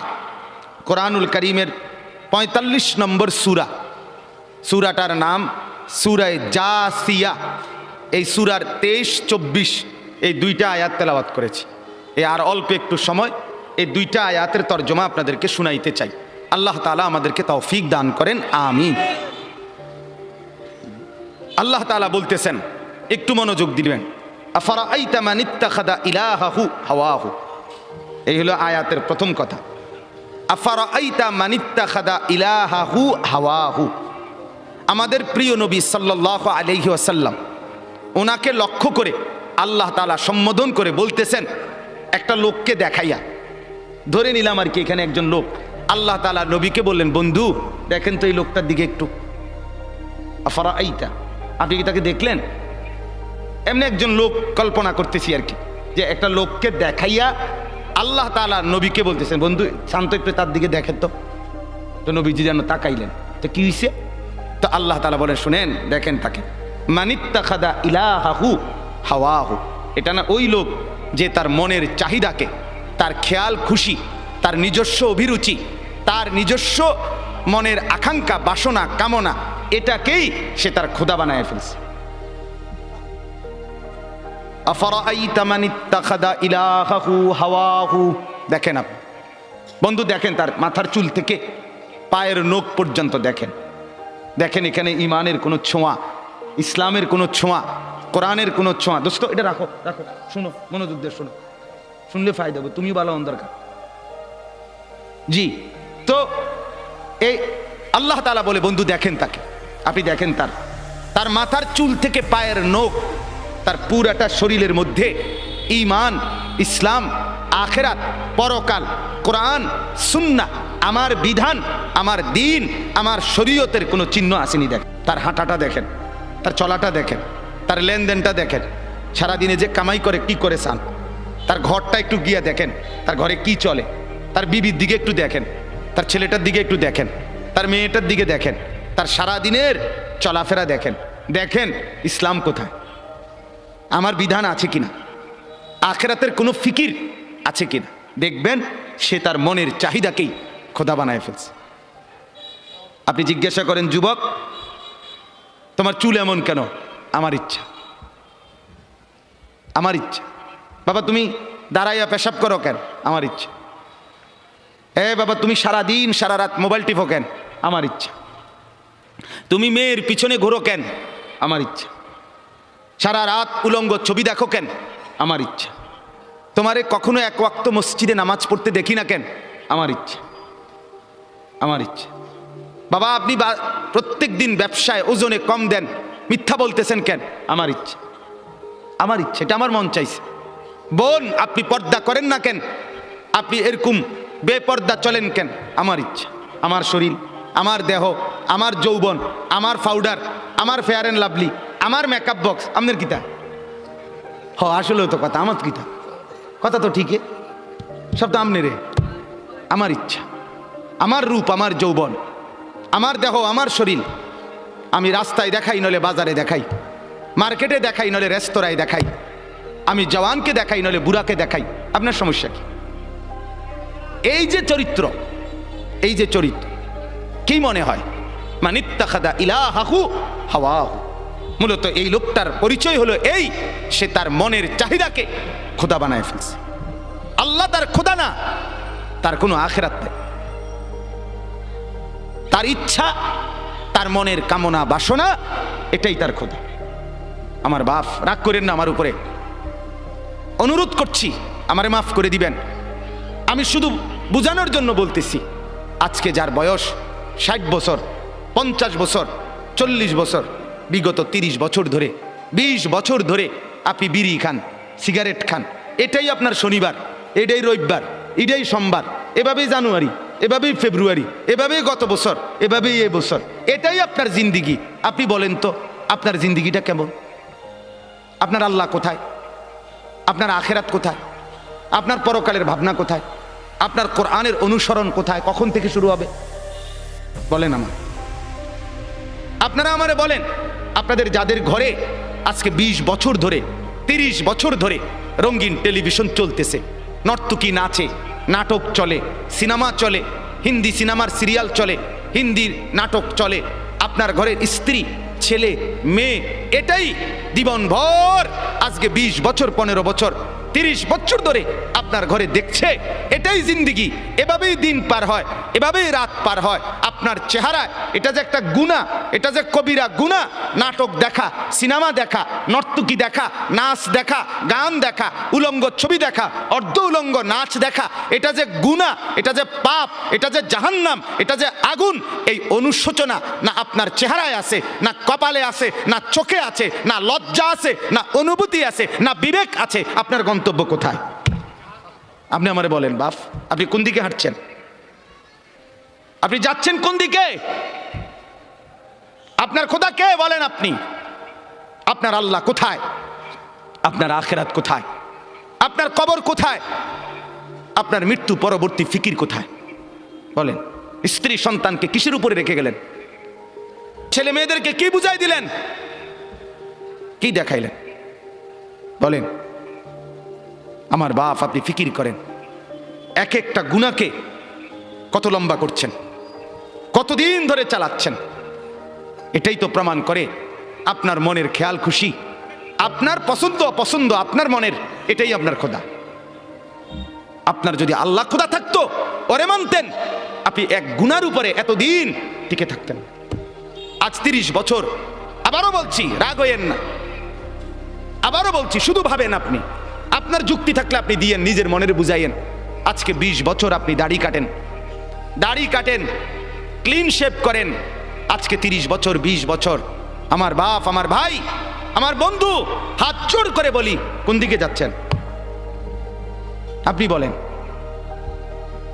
কোরআনুল কারীমের 45 নম্বর সূরা, সূরাটার নাম সূরায়ে জাসিয়া। এই সূরার 23-24 এই দুইটা আয়াত তেলাওয়াত করেছি। আর অল্প একটু সময় এই দুইটা আয়াতের তরজমা আপনাদেরকে শুনাইতে চাই। আল্লাহ তাআলা আমাদেরকে তৌফিক দান করেন, আমিন। আল্লাহ তাআলা বলতেছেন, একটু মনোযোগ দিবেন। আফারাআইতা মান ইত্তাখাযা ইলাহাহু হাওয়াহু, এই হলো আয়াতের প্রথম কথা। আফারাআইতা মান ইত্তাখাযা ইলাহাহু হাওয়াহু, আমাদের প্রিয় নবী সাল্লাল্লাহু আলাইহি ওয়াসাল্লাম, ওনাকে লক্ষ্য করে আল্লাহ তাআলা সম্বোধন করে বলতেছেন, একটা লোককে দেখাইয়া, ধরে নিলাম আর কি এখানে একজন লোক, আল্লাহ তাআলা নবীকে বললেন, বন্ধু দেখেন তো এই লোকটার দিকে একটু। আফারাআইতা, আপনি কি তাকে দেখলেন? এমনি একজন লোক কল্পনা করতেছি আর কি, যে একটা লোককে দেখাইয়া আল্লাহ তাআলা নবীকে বলতেছেন, বন্ধু শান্ত একটু তার দিকে দেখেন তো। তো নবীজি যেন তাকাইলেন, তো কি হয়েছে? তো আল্লাহ তাআলা বলেন, শুনেন, দেখেন তাকে, মানিত্তাখাযা ইলাহাহু হাওয়াহু, এটা না ওই লোক যে তার মনের চাহিদাকে, তার খেয়াল খুশি, তার নিজস্ব অভিরুচি, তার নিজস্ব মনের আকাঙ্ক্ষা, বাসনা, কামনা, এটাকেই সে তার খোদা বানায় ফেলছে। আফারাআইতা মান ইত্তাখাযা ইলাহাহু হাওয়াহু। দেখেন আপনি বন্ধু, দেখেন তার মাথার চুল থেকে পায়ের নখ পর্যন্ত দেখেন। দেখেন এখানে ইমানের কোনো ছোঁয়া, ইসলামের কোনো ছোঁয়া, কোরআনের কোনো ছোঁয়া। দোস্ত এটা রাখো রাখো, শুনো, মনোযোগ দিয়ে শোনো, শুনলে ফায়দা হবে, তুমি ভালো হন দরকার। জি, তো এই আল্লাহ তাআলা বলে বন্ধু দেখেন তাকে, আপনি দেখেন তার মাথার চুল থেকে পায়ের নখ, তার পুরাটা শরীরের মধ্যে ঈমান, ইসলাম, আখিরাত, পরকাল, কোরআন, সুন্নাহ, আমার বিধান, আমার দ্বীন, আমার শরীয়তের কোনো চিহ্ন আসেনি। দেখেন তার হাঁটাটা দেখেন, তার চলাটা দেখেন, তার লেনদেনটা দেখেন, সারাদিনে যে কামাই করে কি করে চান, তার ঘরটা একটু গিয়ে দেখেন, তার ঘরে কি চলে, তার বিবির দিকে একটু দেখেন, তার ছেলেটার দিকে একটু দেখেন, তার মেয়েটার দিকে দেখেন, তার সারাদিনের চলাফেরা দেখেন। দেখেন ইসলাম কোথায়, আমার বিধান আছে কিনা, আখিরাতের কোনো ফিকির আছে কিনা। দেখবেন সে তার মনের চাহিদাকেই খোদা বানায় ফেলছে। আপনি জিজ্ঞাসা করেন যুবক তোমার চুল এমন কেন? আমার ইচ্ছা, আমার ইচ্ছা। বাবা তুমি দাঁড়াইয়া পেশাব করো কেন? আমার ইচ্ছা। বাবা তুমি সারাদিন সারা রাত মোবাইল টিপো কেন? আমার ইচ্ছা। তুমি মেয়ের পিছনে ঘোরো কেন? আমার ইচ্ছা। সারা রাত উলঙ্গ ছবি দেখো কেন? আমার ইচ্ছা। তোমারে কখনো এক ওয়াক্ত মসজিদে নামাজ পড়তে দেখি না কেন? আমার ইচ্ছা, আমার ইচ্ছা। বাবা আপনি প্রত্যেক দিন ব্যবসায় ওজনে কম দেন, মিথ্যা বলতেছেন কেন? আমার ইচ্ছা, আমার ইচ্ছা, এটা আমার মন চাইছে। বোন আপনি পর্দা করেন না কেন? আপনি এরকম বেপর্দা চলেন কেন? আমার ইচ্ছা। আমার শরীর, আমার দেহ, আমার যৌবন, আমার পাউডার, আমার ফেয়ার অ্যান্ড লাভলি, আমার মেকআপ বক্স, আপনার কিতা? আসলেও তো কথা, আমার কিতা, কথা তো ঠিকই, সব তো আমনে রে। আমার ইচ্ছা, আমার রূপ, আমার যৌবন, আমার দেহ, আমার শরীর, আমি রাস্তায় দেখাই, নলে বাজারে দেখাই, মার্কেটে দেখাই, নলে রেস্তোরাঁয় দেখাই, আমি জওয়ানকে দেখাই, নলে বুড়াকে দেখাই, আপনার সমস্যা কি? এই যে চরিত্র, এই যে চরিত্র, কি মনে হয়? মান ইত্তাখাযা ইলাহাহু হাওয়াহু। মূলত এই লোকটার পরিচয় হলো এই, সে তার মনের চাহিদাকে খোদা বানায় ফেলছে। আল্লাহ তার খোদা না, তার কোনো আখিরাত নেই। তার ইচ্ছা, তার মনের কামনা বাসনা, এটাই তার খোদা। আমার বাপ রাগ করেন না আমার উপরে, অনুরোধ করছি আমারে মাফ করে দিবেন। আমি শুধু বুঝানোর জন্য বলতেছি, আজকে যার বয়স 60 বছর, 50 বছর, 40 বছর, বিগত 30 বছর ধরে, 20 বছর ধরে আপনি বিড়ি খান, সিগারেট খান, এটাই আপনার শনিবার, এটাই রবিবার, এটাই সোমবার, এভাবেই জানুয়ারি, এভাবেই ফেব্রুয়ারি, এভাবেই গত বছর, এভাবেই এ বছর, এটাই আপনার জিন্দিগি। আপনি বলেন তো আপনার জিন্দিগিটা কেমন? আপনার আল্লাহ কোথায়? আপনার আখিরাত কোথায়? আপনার পরকালের ভাবনা কোথায়? আপনার কোরআনের অনুসরণ কোথায়? কখন থেকে শুরু হবে বলেন আমার? আপনারা আমারে বলেন, আপনাদের যাদের ঘরে আজকে 20 বছর ধরে, 30 বছর ধরে রঙিন টেলিভিশন চলতেছে, নর্তকী নাচে, নাটক চলে, সিনেমা চলে, হিন্দি সিনেমার সিরিয়াল চলে, হিন্দির নাটক চলে, আপনার ঘরের স্ত্রী, ছেলে, মেয়ে, এটাই জীবনভর আজকে 20 বছর, 15 বছর, 30 বছর ধরে আপনার ঘরে দেখছে, এটাই জিন্দিগি, এভাবেই দিন পার হয়, এভাবেই রাত পার হয়। আপনার চেহারায় এটা যে একটা গুনাহ, এটা যে কবিরা গুনাহ, নাটক দেখা, সিনেমা দেখা, নর্তকী দেখা, নাচ দেখা, গান দেখা, উলঙ্গ ছবি দেখা, অর্ধ উলঙ্গ নাচ দেখা, এটা যে গুনাহ, এটা যে পাপ, এটা যে জাহান্নাম, এটা যে আগুন, এই অনুশোচনা না আপনার চেহারায় আছে, না কপালে আছে, না চোখে আছে, না লজ্জা আছে, না অনুভূতি আছে, না বিবেক আছে। আপনার গন্তব্য কোথায়? আপনি আমারে বলেন বাপ, আপনি কোন দিকে হাঁটছেন? আপনি যাচ্ছেন কোন দিকে? আপনার খোদা কে বলেন আপনি? আপনার আল্লাহ কোথায়? আপনার আখিরাত কোথায়? আপনার কবর কোথায়? আপনার মৃত্যু পরবর্তী ফিকির কোথায় বলেন? স্ত্রী সন্তানকে কিসের উপরে রেখে গেলেন? ছেলে মেয়েদেরকে কি বুঝাই দিলেন? কি দেখাইলেন বলেন? আমার বাপ আপনি ফিকির করেন, এক একটা গুনাহকে কত লম্বা করছেন, কতদিন ধরে চালাচ্ছেন। এটাই তো প্রমাণ করে আপনার মনের খেয়াল খুশি, আপনার পছন্দ অপছন্দ আপনার মনের, এটাই আপনার খোদা। আপনার যদি আল্লাহ খোদা থাকতো, ওরে মানতেন, আপনি এক গুনার উপরে এতদিন টিকে থাকতেন। আজ 30 বছর, আবারও বলছি রাগ হইয়েন না, আবারও বলছি শুধু ভাবেন, আপনি আপনার যুক্তি থাকলে আপনি দিয়েন, নিজের মনের বুঝাইয়েন। আজকে 20 বছর আপনি দাড়ি কাটেন, ক্লিন শেভ করেন, আজকে 30 বছর 20 বছর। আমার বাপ, আমার ভাই, আমার বন্ধু, হাত জোড় করে বলি, কোন দিকে যাচ্ছেন? আপনি বলেন,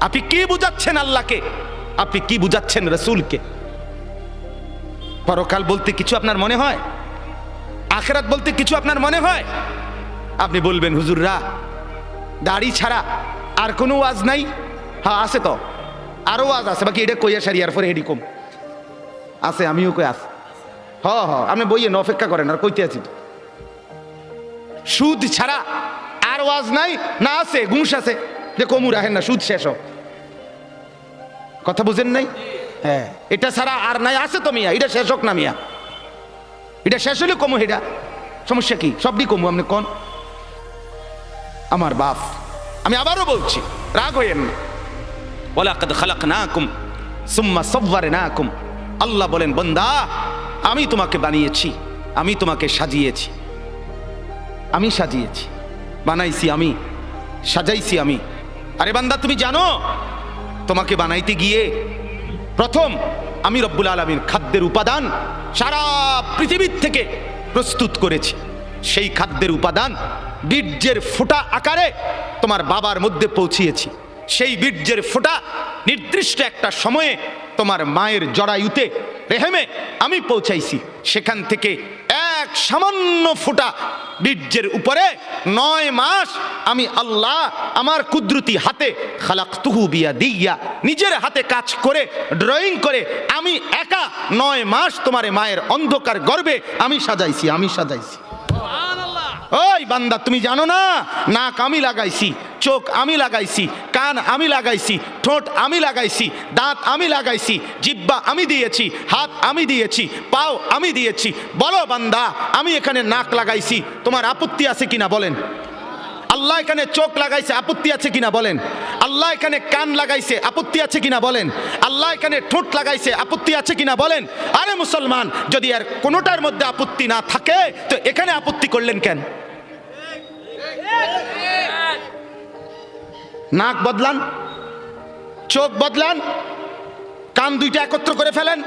আপনি কি বুঝাচ্ছেন আল্লাহকে? আপনি কি বুঝাচ্ছেন রসুলকে? পরকাল বলতে কিছু আপনার মনে হয়? আখিরাত বলতে কিছু আপনার মনে হয়? আপনি বলবেন, হুজুররা দাড়ি ছাড়া আর কোনো ওয়াজ নাই? হ্যাঁ আছে তো, আরো ওয়াজ আছে, বাকি এটা কইয়া সারি আর পরে হেডি কম আছে, আমিও কই আস। হ আপনি বইয়েন, অপেক্ষা করেন, আর কইতে আছি তো। সুদ ছাড়া আর ওয়াজ নাই? না আছে, ঘুষ আছে, যে কমু রাখেন না, সুদ শেষ হোক। কথা বুঝেন নাই? হ্যাঁ, এটা ছাড়া আর নাই? আছে তো মিয়া, এটা শেষ হোক না মিয়া, এটা শেষ হলে কমু, এটা সমস্যা কি? সবই কমু, আপনি কোন? আমার বাপ, আমি আবারও বলছি, রাগ হইয়েন না। ওয়ালাকাদ খালাকনাকুম সুম্মা সাওয়ারনাকুম। আল্লাহ বলেন, বান্দা আমি তোমাকে বানিয়েছি, আমি তোমাকে সাজিয়েছি, আমি সাজিয়েছি, বানাইছি আমি, সাজাইছি আমি। আরে বান্দা, তুমি জানো তোমাকে বানাইতে গিয়ে প্রথম আমি রব্বুল আলামিন খাদ্যের উপাদান সারা পৃথিবীর থেকে প্রস্তুত করেছি। সেই খাদ্যের উপাদান বীর্যের ফোঁটা আকারে তোমার বাবার মধ্যে পৌঁছিয়েছি। সেই বীর্যের ফোঁটা নির্দিষ্ট একটা সময়ে তোমার মায়ের জরায়ুতে, রেহেমে আমি পৌঁছাইছি। সেখান থেকে এক সামান্য ফোঁটা বীর্যের উপরে 9 মাস আমি আল্লাহ আমার কুদরতি হাতে, খালাকতুহু বিয়াদিয়া, নিজের হাতে কাজ করে, ড্রয়িং করে আমি একা 9 মাস তোমার মায়ের অন্ধকার গর্ভে আমি সাজাইছি। ওই বান্দা, তুমি জানো না, নাক আমি লাগাইছি, চোখ আমি লাগাইছি, কান আমি লাগাইছি, ঠোঁট আমি লাগাইছি, দাঁত আমি লাগাইছি, জিহ্বা আমি দিয়েছি, হাত আমি দিয়েছি, পাও আমি দিয়েছি। বলো বান্দা, আমি এখানে নাক লাগাইছি, তোমার আপত্তি আছে কিনা বলেন? আল্লাহ এখানে চোখ লাগাইছে, আপত্তি আছে কিনা বলেন? আল্লাহ এখানে কান লাগাইছে, আপত্তি আছে কিনা বলেন? আল্লাহ এখানে ঠোঁট লাগাইছে, আপত্তি আছে কিনা বলেন? আরে মুসলমান, যদি আর কোনোটার মধ্যে আপত্তি না থাকে তো এখানে আপত্তি করলেন কেন? নাক বদলান, চোখ বদলান, কান দুইটা একত্র করে ফেলেন,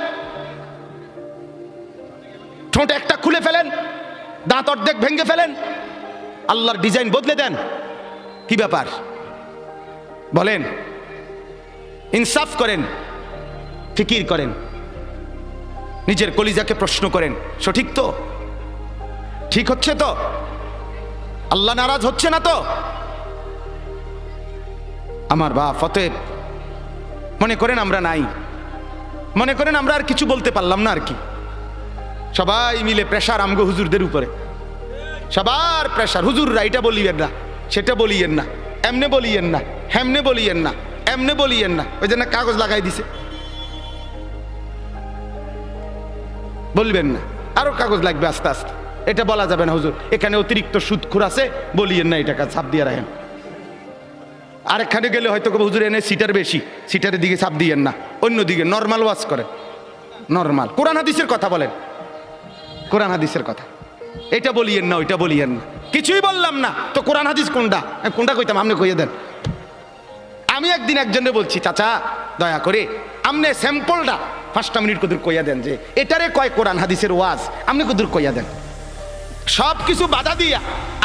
ঠোঁট একটা খুলে ফেলেন, দাঁত অর্ধেক ভেঙে ফেলেন, আল্লাহর ডিজাইন বদলে দেন। কি ব্যাপার বলেন? ইনসাফ করেন, ফিকির করেন, নিজের কলিজাকে প্রশ্ন করেন, সঠিক তো? ঠিক হচ্ছে তো? আল্লাহ নারাজ হচ্ছে না তো? আমার বাপ, অতএব মনে করেন আমরা নাই, মনে করেন আমরা আর কিছু বলতে পারলাম না আর কি। সবাই মিলে প্রেশার আমগো হুজুরদের উপরে, সবার প্রেশার। হুজুররা এটা বলিয়েন না, সেটা বলিয়েন না, এমনে বলিয়েন না, হেমনে বলিয়েন না, এমনে বলিয়েন না। ওই জন্য কাগজ লাগাই দিছে, বলবেন না, আরো কাগজ লাগবে আস্তে আস্তে। এটা বলা যাবে না, হুজুর এখানে অতিরিক্ত সুদখোর আছে, বলিয়েন না, এটা ছাপ দিয়ে রাখেন। আরেকখানে গেলে হয়তো হুজুর এনে সিটার বেশি, সিটারের দিকে ছাপ দিয়েন না, অন্যদিকে নর্মাল ওয়াজ করেন। নর্মাল কোরআন হাদিসের কথা বলেন, কোরআন হাদিসের কথা। এটা বলিয়েন না, ওইটা বলিয়েন না। কিছুই বললাম না তো কোরআন হাদিস কোনটা? কোনটা কইতাম, আপনি কইয়ে দেন। আমি একদিন একজনে বলছি, চাচা দয়া করে আপনি স্যাম্পলটা 5টা মিনিট কদুর কইয়া দেন, যে এটারে কয় কোরআন হাদিসের ওয়াজ, আপনি কদুর কইয়া দেন। সব কিছু বাধা দিয়া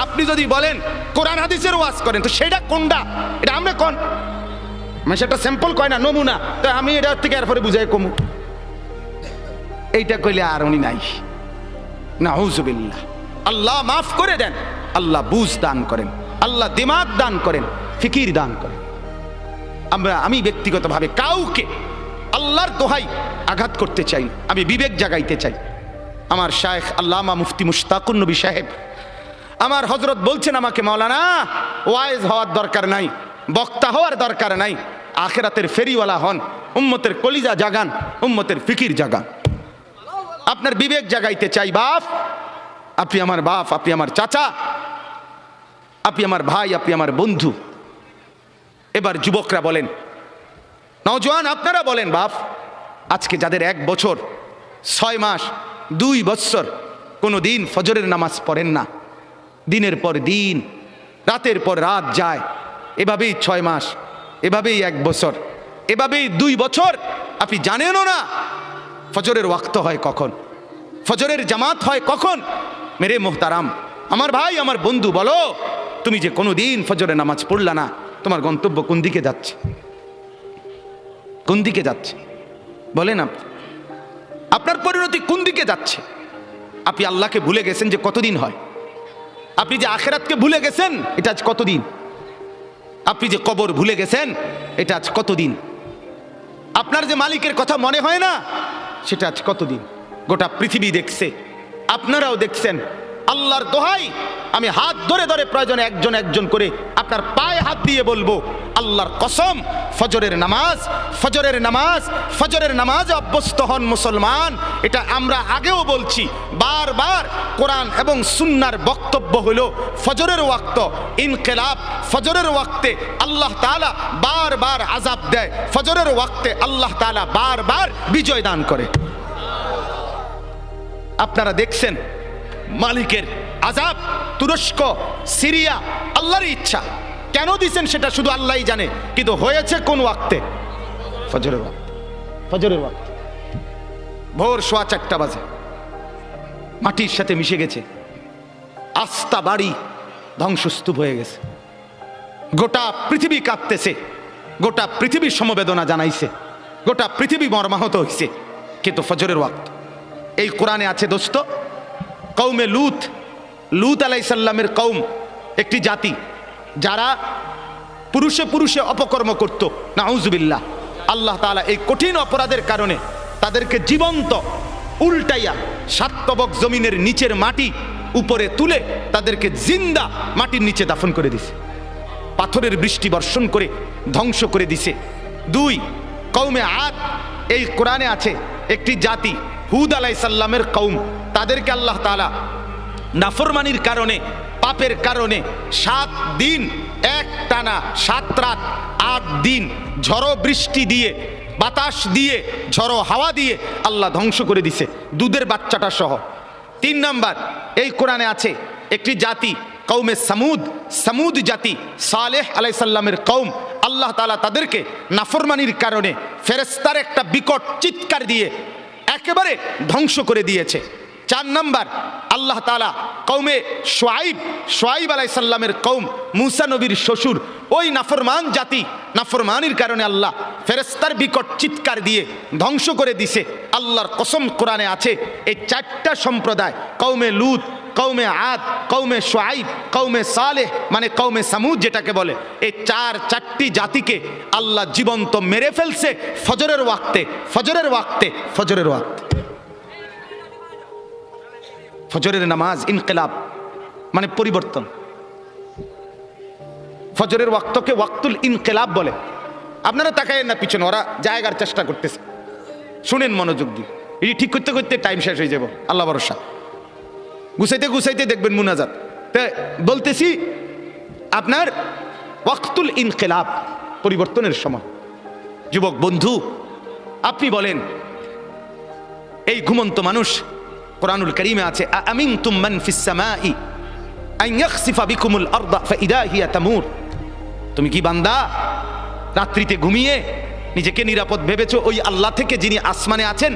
আপনি যদি বলেন কোরআন হাদিসের ওয়াজ করেন, তো সেটা কোনটা? এটা আমরা কোন মানে সেটা স্যাম্পল কয় না, নমুনা। তো আমি এটা থেকে এরপরে বুঝাই কমু, এইটা কইলে আর উনি নাই। নাউজুবিল্লাহ। আল্লাহ মাফ করে দেন, আল্লাহ বুঝ দান করেন, আল্লাহ দিমাগ দান করেন, ফিকির দান করেন। আমি ব্যক্তিগতভাবে কাউকে আল্লাহর দোহাই আঘাত করতে চাই, আমি বিবেক জাগাইতে চাই। আমার শায়েখ আল্লামা মুফতি মুশতাকুর নবী সাহেব, আমার হযরত বলছেন আমাকে, মাওলানা ওয়াইজ হওয়ার দরকার নাই, বক্তা হওয়ার দরকার নাই, আখিরাতের ফেরিওয়ালা হন, উম্মতের কলিজা জাগান, উম্মতের ফিকির জাগান। আপনার বিবেক জাগাইতে চাই বাপ, আপনি আমার বাপ, আপনি আমার চাচা, আপনি আমার ভাই, আপনি আমার বন্ধু। এবার যুবকরা বলেন, নওজোয়ান আপনারা বলেন, বাপ, আজকে যাদের 1 বছর 6 মাস 2 বৎসর কোনো দিন ফজরের নামাজ পড়েন না, দিনের পর দিন রাতের পর রাত যায়, এভাবেই 6 মাস, এভাবেই 1 বছর, এভাবেই 2 বছর, আপনি জানেনও না ফজরের ওয়াক্ত হয় কখন, ফজরের জামাত হয় কখন। মেরে মোহতারাম, আমার ভাই, আমার বন্ধু, বলো তুমি যে কোনো দিন ফজরের নামাজ পড়লা না, তোমার গন্তব্য কোন দিকে যাচ্ছে? কোন দিকে যাচ্ছে বলেন? আপনার পরিণতি কোন দিকে যাচ্ছে? আপনি আল্লাহকে ভুলে গেছেন যে কতদিন হয়, আপনি যে আখেরাতকে ভুলে গেছেন এটা আজ কতদিন, আপনি যে কবর ভুলে গেছেন এটা আজ কতদিন, আপনার যে মালিকের কথা মনে হয় না সেটা আজ কতদিন। গোটা পৃথিবী দেখছে, আপনারাও দেখছেন। আল্লাহর দোহাই, আমি হাত ধরে ধরে প্রয়োজনে একজন একজন করে আপনার পায়ে হাত দিয়ে বলবো, আল্লাহর কসম, ফজরের নামাজ, ফজরের নামাজ, ফজরের নামাজ অভ্যস্ত হন মুসলমান। এটা আমরা আগেও বলছি বারবার। কোরআন এবং সুন্নাহর বক্তব্য হলো ফজরের ওয়াক্ত ইনকিলাব, ফজরের ওয়াক্তে আল্লাহ তাআলা বারবার আযাব দেয়, ফজরের ওয়াক্তে আল্লাহ তাআলা বারবার বিজয় দান করে। আপনারা দেখছেন মালিকের আযাব, তুরস্ক, সিরিয়া, আল্লাহর ইচ্ছা। কেন দিছেন সেটা শুধু আল্লাহই জানে, কিন্তু হয়েছে কোন ওয়াক্তে? ফজরের ওয়াক্তে। ফজরের ওয়াক্তে ভোর 4:15 বাজে, মাটির সাথে মিশে গেছে, আস্থা বাড়ি ধ্বংসস্তূপ হয়ে গেছে, গোটা পৃথিবী কাঁপতেছে, গোটা পৃথিবী সমবেদনা জানাইছে, গোটা পৃথিবী মর্মাহত হয়েছে, কিন্তু ফজরের ওয়াক্ত। এই কোরআনে আছে দোস্ত, কৌমে লুত, লুত আলাইহিস সালামের কৌম একটি জাতি যারা পুরুষে পুরুষে অপকর্ম করত, নাউজুবিল্লাহ। আল্লাহ তাআলা এই কঠিন অপরাধের কারণে তাদেরকে জীবন্ত উল্টাইয়া 7 তবক জমিনের নিচের মাটি উপরে তুলে তাদেরকে জিন্দা মাটির নিচে দাফন করে দিছে, পাথরের বৃষ্টি বর্ষণ করে ধ্বংস করে দিছে। 2, কৌমে আদ, এই কোরআনে আছে একটি জাতি, হুদ আলাইহিস সালামের কৌম, তাদেরকে আল্লাহ তাআলা নাফরমানির কারণে, পাপের কারণে 7 দিন এক টানা 7 রাত 8 দিন ঝড়ো বৃষ্টি দিয়ে, বাতাস দিয়ে, ঝড়ো হাওয়া দিয়ে আল্লাহ ধ্বংস করে দিছে, দুধের বাচ্চাটা সহ। 3 নাম্বার, এই কোরআনে আছে একটি জাতি, কৌমে সামুদ, সামুদ জাতি, সালেহ আলাইহিস সালামের কৌম, আল্লাহ তাআলা তাদেরকে নাফরমানির কারণে ফেরেশতার একটা বিকট চিৎকার দিয়ে একেবারে ধ্বংস করে দিয়েছে। 4 নাম্বার, আল্লাহ তাআলা কৌমে শুআইব, শুআইব আলাইহিস সালামের কৌম, মূসা নবীর শ্বশুর, ওই নাফরমান জাতি, নাফরমানির কারণে আল্লাহ ফেরেশতার বিকট চিৎকার দিয়ে ধ্বংস করে দিছে। আল্লাহর কসম, কোরআনে আছে এই 4টা সম্প্রদায়, কৌমে লুত, কৌমে আদ, কৌমে শুআইব, কৌমে সালেহ, মানে কৌমে সামুদ যেটাকে বলে, এই 4টি জাতিকে আল্লাহ জীবন্ত মেরে ফেলছে ফজরের ওয়াক্তে, ফজরের ওয়াক্তে, ফজরের ওয়াক্তে। ফজরের নামাজ ইনকিলাব মানে পরিবর্তন। ফজরের ওয়াক্তকে ওয়াক্তুল ইনকিলাব বলে। আপনারা তাকায়েন না পিছনে, ওরা জায়গার চেষ্টা করতেছে, শুনেন মনোযোগ দিয়ে। এটি ঠিক করতে করতে টাইম শেষ হয়ে যাব, আল্লাহ ভরসা। গুছাইতে গুছাইতে দেখবেন মুনাজাত। বলতেছি আপনার ওয়াক্তুল ইনকিলাব, পরিবর্তনের সময়। যুবক বন্ধু, আপনি বলেন, এই ঘুমন্ত মানুষ, কোরআনুল কারীমে আছে, আমিনতুম মান ফিস সামাই আন ইয়াখসিফা বিকুমুল আরদা ফাইদা হিয়া তামুর। তুমি কি বান্দা রাত্রিতে ঘুমিয়ে নিজেকে নিরাপদ ভেবেছো ওই আল্লাহ থেকে যিনি আসমানে আছেন,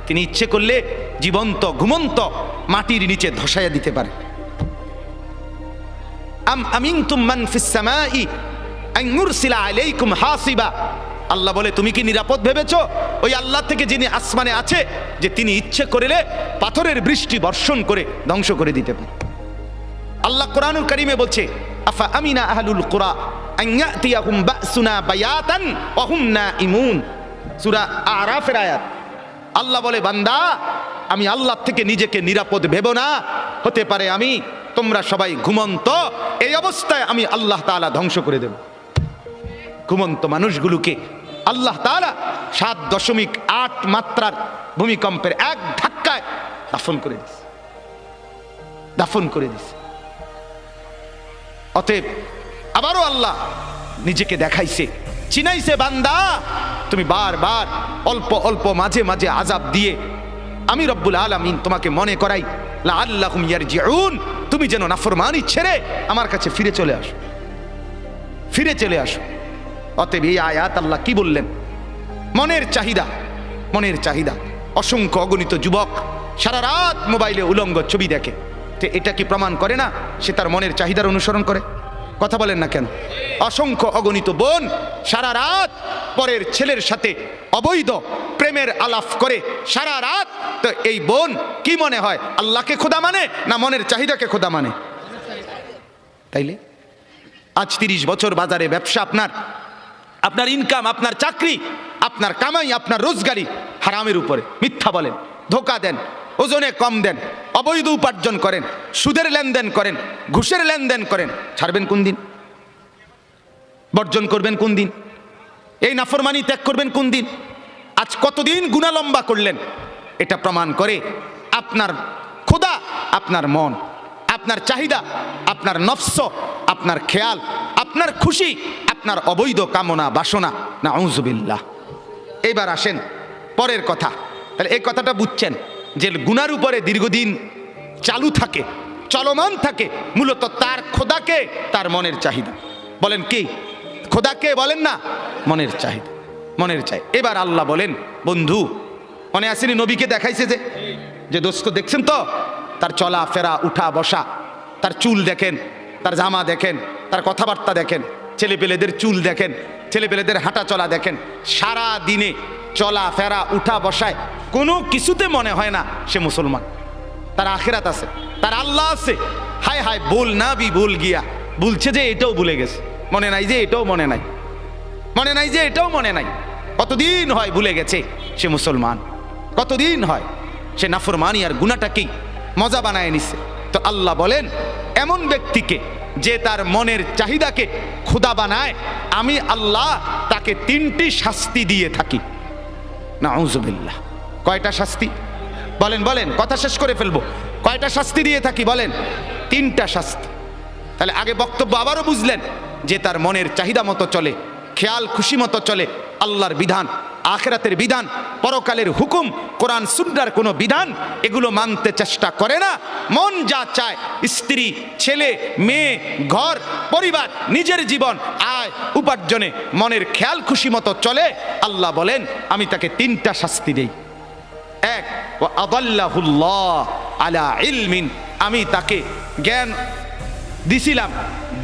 তিনি ইচ্ছে করলে জীবন্ত ঘুমন্ত মাটির নিচে ধসাইয়া দিতে পারে। আম আমিনতুম মান ফিস সামাই আন ইউরসিলা আলাইকুম হাসিবা। আল্লাহ বলে, তুমি কি নিরাপদ ভেবেছো ওই আল্লাহ থেকে যিনি আসমানে আছে, যে তিনি ইচ্ছে করলে পাথরের বৃষ্টি বর্ষণ করে ধ্বংস করে দিতে পারে। আল্লাহ কোরআনুল কারীমে বলছে, আফা আমিনা আহলুল কুরা আন ইয়াতিয়াহুম বাসুনা বায়াতান ওয়া হুম নাঈমুন, সূরা আরাফের আয়াত। আল্লাহ বলে, বান্দা, আমি আল্লাহ থেকে নিজেকে নিরাপদ ভেবো না, হতে পারে আমি, তোমরা সবাই ঘুমন্ত, এই অবস্থায় আমি আল্লাহ তাআলা ধ্বংস করে দেব। ঘুমন্ত মানুষগুলোকে আল্লাহ তাআলা 7.8 মাত্রার ভূমিকম্পের এক ধাক্কায় দাফন করে দিয়েছে। দাফন করে দিছে। অতএব আবারও আল্লাহ নিজেকে দেখাইছে, চিনাইছে, বান্দা তুমি বারবার অল্প অল্প মাঝে মাঝে আযাব দিয়ে আমি রব্বুল আলামিন তোমাকে মনে করাই লাআল্লাহুম ইয়ারজিউন, তুমি যেন নাফরমানি ছেড়ে আমার কাছে ফিরে চলে আসো, ফিরে চলে আসো। অতএব এই আয়াত আল্লাহ কি বললেন? মনের চাহিদা, মনের চাহিদা। অসংখ্য অগণিত যুবক সারা রাত মোবাইলে উলঙ্গ ছবি দেখে, তো এটা কি প্রমাণ করে না সে তার মনের চাহিদার অনুসরণ করে? কথা বলেন না কেন? অসংখ্য অগণিত বোন সারা রাত পরের ছেলের সাথে অবৈধ প্রেমের আলাপ করে সারা রাত, তো এই বোন কি মনে হয় আল্লাহকে খোদা মানে না মনের চাহিদাকে খোদা মানে? তাইলে আজ 30 বছর বাজারে ব্যবসা, আপনার ইনকাম, আপনার চাকরি, আপনার কামাই, আপনার রোজগারি হারামের উপরে। মিথ্যা বলেন, ধোকা দেন, ওজনে কম দেন, অবৈধ উপার্জন করেন, সুদের লেনদেন করেন, ঘুষের লেনদেন করেন, ছাড়বেন কোন দিন? বর্জন করবেন কোন দিন? এই নাফরমানি ত্যাগ করবেন কোন দিন? আজ কতদিন গুনাহ লম্বা করলেন? এটা প্রমাণ করে আপনার খোদা আপনার মন, আপনার চাহিদা, আপনার নফস, আপনার খেয়াল, আপনার খুশি, আপনার অবৈধ কামনা বাসনা। নাউযুবিল্লাহ। এবার আসেন পরের কথা। তাহলে এই কথাটা বুঝছেন যে গুনার উপরে দীর্ঘদিন চালু থাকে, চলমান থাকে, মূলত তার খোদাকে তার মনের চাহিদা। বলেন কি? খোদাকে বলেন না, মনের চাহিদা, মনের চাই। এবার আল্লাহ বলেন, বন্ধু মনে আসেনি নবীকে দেখাইছে যে দোস্ত দেখছেন তো তার চলা ফেরা, উঠা বসা, তার চুল দেখেন, তার জামা দেখেন, তার কথাবার্তা দেখেন, ছেলেপেলেদের চুল দেখেন, ছেলেপেলেদের হাঁটা চলা দেখেন, সারা দিনে চলা ফেরা উঠা বসায় কোনো কিছুতে মনে হয় না সে মুসলমান। তার আখিরাত আছে, তার আল্লাহ আছে। হায় হায় বল না বি ভুল গিয়া, বলছে যে এটাও ভুলে গেছে, মনে নাই যে এটাও মনে নাই, মনে নাই যে এটাও মনে নাই। কতদিন হয় ভুলে গেছে সে মুসলমান, কতদিন হয় সে নাফরমানি আর গুনাহটাকেই মজা বানায় নিছে। তো আল্লাহ বলেন এমন ব্যক্তিকে যে তার মনের চাহিদাকে খোদা বানায়, আমি আল্লাহ তাকে 3টি শাস্তি দিয়ে থাকি। নাউযুবিল্লাহ। কয়টা শাস্তি? বলেন বলেন, কথা শেষ করে ফেলবো। কয়টা শাস্তি দিয়ে থাকি বলেন? 3টা শাস্তি। তাহলে আগে বক্তব্য আবারও বুঝলেন যে তার মনের চাহিদা মতো চলে, খেয়াল খুশি মতো চলে, আল্লাহর বিধান, আখিরাতের বিধান, পরকালের হুকুম, কোরআন সুন্নাহর কোনো বিধান এগুলো মানতে চেষ্টা করে না। মন যা চায়, স্ত্রী, ছেলে, মেয়ে, ঘর, পরিবার, নিজের জীবন, আয় উপার্জনে মনের খেয়াল খুশি মতো চলে, আল্লাহ বলেন আমি তাকে 3টা শাস্তি দেই। 1, ওয়া আদাল্লাহুল্লাহ আলা ইলমিন, আমি তাকে জ্ঞান দিছিলাম,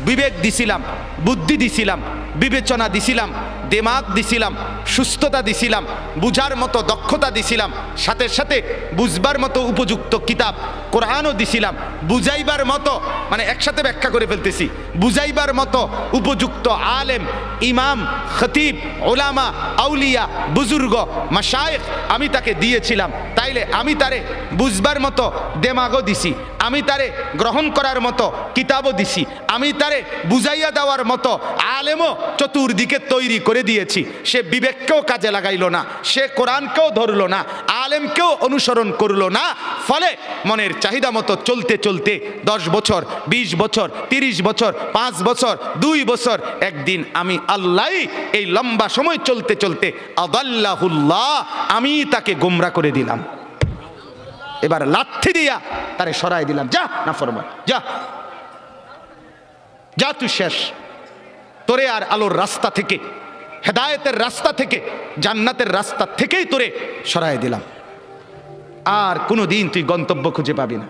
বিবেক দিছিলাম, বুদ্ধি দিছিলাম, বিবেচনা দিছিলাম, দিমাগ দিছিলাম, সুস্থতা দিছিলাম, বুঝার মতো দক্ষতা দিছিলাম, সাথে সাথে বুঝবার মতো উপযুক্ত কিতাব কোরআনও দিছিলাম, বুঝাইবার মতো, মানে একসাথে ব্যাখ্যা করে ফেলতেছি, বুঝাইবার মতো উপযুক্ত আলেম, ইমাম, খতিব, ওলামা, আউলিয়া, বুজুর্গ, মাশায়েখ আমি তাকে দিয়েছিলাম। তাইলে আমি তারে বুঝবার মতো দেমাগও দিছি, আমি তারে গ্রহণ করার মতো কিতাবও দিছি, আমি তারে বুঝাইয়া দেওয়ার মতো আলেমও চতুর্দিকে তৈরি করে দিয়েছি। সে বিবেককেও কাজে লাগাইলো না, সে কোরআনকেও ধরলো না, আলেমকেও অনুসরণ করলো না। ফলে মনের চাহিদা মতো চলতে চলতে 10 বছর, 20 বছর, 30 বছর, 5 বছর, 2 বছর, একদিন আমি আল্লাহ এই লম্বা সময় চলতে চলতে আদাল্লাহুল্লাহ, আমি তাকে গোমরা করে দিলাম। এবার লাথি দিয়া তারে সরাই দিলাম, যা নাফরমান, যা যা তুই শেষ, তোরে আর আলোর রাস্তা থেকে, হেদায়েতের রাস্তা থেকে, জান্নাতের রাস্তা থেকেই তোরে সরাই দিলাম, আর কোনো দিন তুই গন্তব্য খুঁজে পাবি না।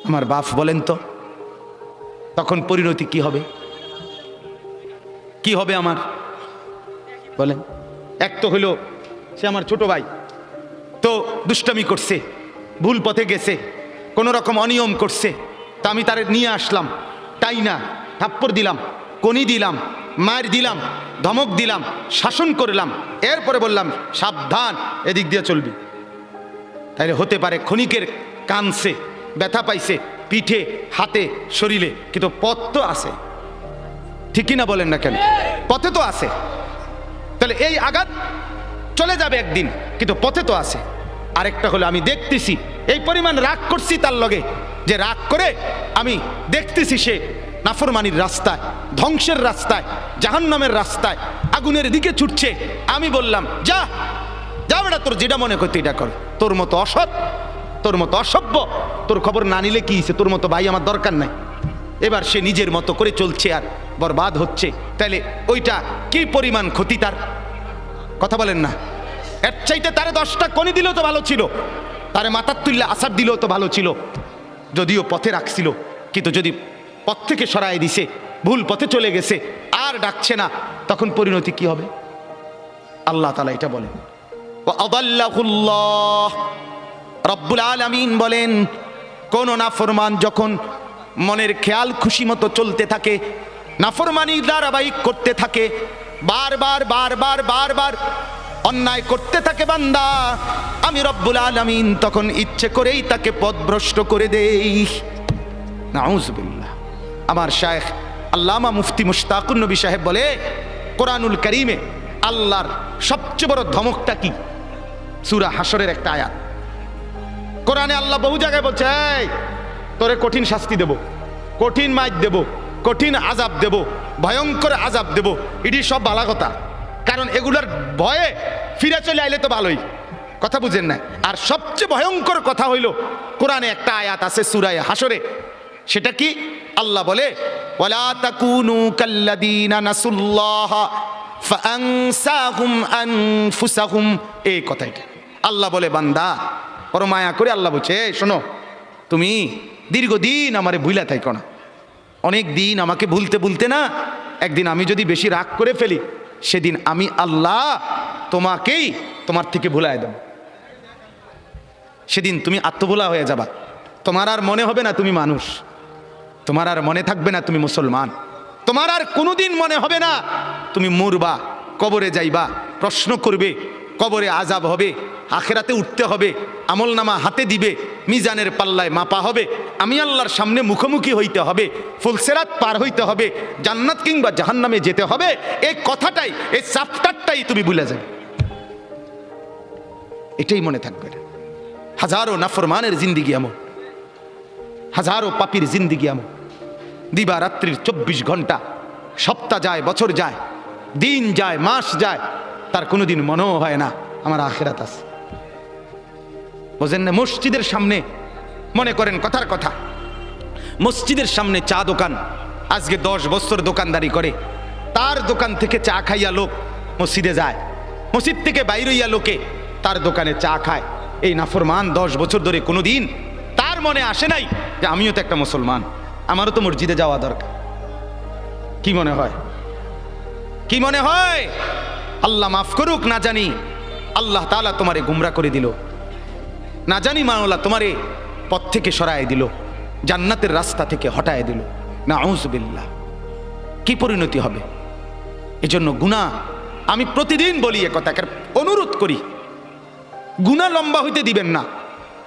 আমার বাপ বলেন তো তখন পরিণতি কি হবে? কি হবে আমার বলেন? এক তো হইল সে আমার ছোট ভাই, তো দুষ্টামি করছে, ভুল পথে গেছে, কোনো রকম অনিয়ম করছে, তা আমি তারে নিয়ে আসলাম, তাই না থাপ্পড় দিলাম, কনি দিলাম, মার দিলাম, ধমক দিলাম, শাসন করলাম, এরপরে বললাম সাবধান এদিক দিয়ে চলবি। তাইলে হতে পারে ক্ষণিকের কানছে, ব্যথা পাইছে পিঠে, হাতে, শরীরে, কিন্তু পথ তো আছে, ঠিকই না বলেন না কেন? পথে তো আছে। তাহলে এই আঘাত চলে যাবে একদিন, কিন্তু পথে তো আছে। আরেকটা হলো আমি দেখতেছি এই পরিমাণ রাগ করছি তার লগে, যে রাগ করে আমি দেখতেছি সে নাফরমানির রাস্তায়, ধ্বংসের রাস্তায়, জাহান্নামের রাস্তায়, আগুনের দিকে ছুটছে। আমি বললাম, যা যা বেটা, তোর যেটা মনে করতে এটা কর। তোর মতো অসৎ, তোর মতো অসভ্য, তোর খবর না নিলে কি হয়েছে, তোর মতো ভাই আমার দরকার নাই। এবার সে নিজের মতো করে চলছে আর বরবাদ হচ্ছে। তাইলে ওইটা কি পরিমাণ ক্ষতি তার, কথা বলেন না? এর চাইতে তারে 10টা কনি দিলেও তো ভালো ছিল, তারে মাথার তুললে আসার দিলেও তো ভালো ছিল, যদিও পথে রাখছিল। কিন্তু যদি পথ থেকে সরাই দিছে, ভুল পথে চলে গেছে, আর ডাকছে না, তখন পরিণতি কি হবে? আল্লাহ তাআলা এটা বলেন, ওয়া আদাল্লাহুল্লাহ, রব্বুল আলামিন বলেন, কোন নাফরমান যখন মনের খেয়াল খুশি মতো চলতে থাকে, নাফরমানি ধারাবাহিক করতে থাকে, বারবার বারবার বারবার অন্যায় করতে থাকে বান্দা, আমি রব্বুল আলামিন তখন ইচ্ছে করেই তাকে পথভ্রষ্ট করে দেই। নাউজুবিল্লাহ। আমার শায়েখ আল্লামা মুফতি মুশতাকুন নবী সাহেব বলে, কোরআনুল কারীমে আল্লাহর সবচেয়ে বড় ধমকটা কি? সূরা হাশরের একটা আয়াত। কোরআনে আল্লাহ বহু জায়গায় বলছে, এই তোরে কঠিন শাস্তি দেব, কঠিন মাইর দেব, কঠিন আযাব দেব, ভয়ঙ্কর আযাব দেব। এটি সব ভালো কথা, কারণ এগুলার ভয়ে ফিরে চলে আইলে তো ভালোই, কথা বুঝেন না? আর সবচেয়ে ভয়ঙ্কর কথা হইল, কোরআনে একটা আয়াত আছে সূরা হাশরে, সেটা কি? আল্লাহ বলে, ওয়ালা তাকুনু কাল্লাযীনা নাসুল্লাহ ফাআনসাহুম আনফুসাহুম। এই কথাটা আল্লাহ বলে, বান্দা বড় মায়া করে আল্লাহ বলছে, শোনো, তুমি দীর্ঘদিন আমারে ভুলা থাইকো না। অনেক দিন আমাকে ভুলতে ভুলতে না, একদিন আমি যদি বেশি রাগ করে ফেলি, সেদিন আমি আল্লাহ তোমাকেই তোমার থেকে ভুলায় দেব। সেদিন তুমি আত্মভোলা হয়ে যাবা, তোমার আর মনে হবে না তুমি মানুষ, তোমার আর মনে থাকবে না তুমি মুসলমান, তোমার আর কোনোদিন মনে হবে না তুমি মরবা, কবরে যাইবা, প্রশ্ন করবে, কবরে আযাব হবে, আখিরাতে উঠতে হবে, আমলনামা হাতে দিবে, মিজানের পাল্লায় মাপা হবে, আমি আল্লাহর সামনে মুখোমুখি হইতে হবে, ফুলসিরাত পার হইতে হবে, জান্নাত কিংবা জাহান্নামে যেতে হবে। এই কথাটাই, এই চ্যাপ্টারটাই তুমি ভুলে যাবে, এটাই মনে থাকবে না। হাজারো নাফরমানের জিন্দিগি এমন, হাজারো পাপীর জিন্দিগি এমন, দিবা রাত্রির 24 ঘন্টা, সপ্তাহ যায়, বছর যায়, দিন যায়, মাস যায়, তার কোনোদিন মনেও হয় না আমার আখিরাত আছে। বোঝেন না? মসজিদের সামনে, মনে করেন কথার কথা, মসজিদের সামনে চা দোকান, আজকে 10 বছর দোকানদারি করে, তার দোকান থেকে চা খাইয়া লোক মসজিদে যায়, মসজিদ থেকে বাইরে হইয়া লোকে তার দোকানে চা খায়। এই নাফরমান 10 বছর ধরে কোনোদিন তার মনে আসে নাই যে আমিও তো একটা মুসলমান, আমারও তো মসজিদে যাওয়া দরকার। কি মনে হয়? কি মনে হয়? আল্লাহ মাফ করুক, না জানি আল্লাহ তাআলা তোমারে গুমরা করে দিল, না জানি মাওলা তোমারে পথ থেকে সরায় দিল, জান্নাতের রাস্তা থেকে হটায় দিল। নাউজুবিল্লাহ। কি পরিণতি হবে? এজন্য গুনাহ, আমি প্রতিদিন বলি এ কথা, অনুরোধ করি, গুনাহ লম্বা হইতে দিবেন না,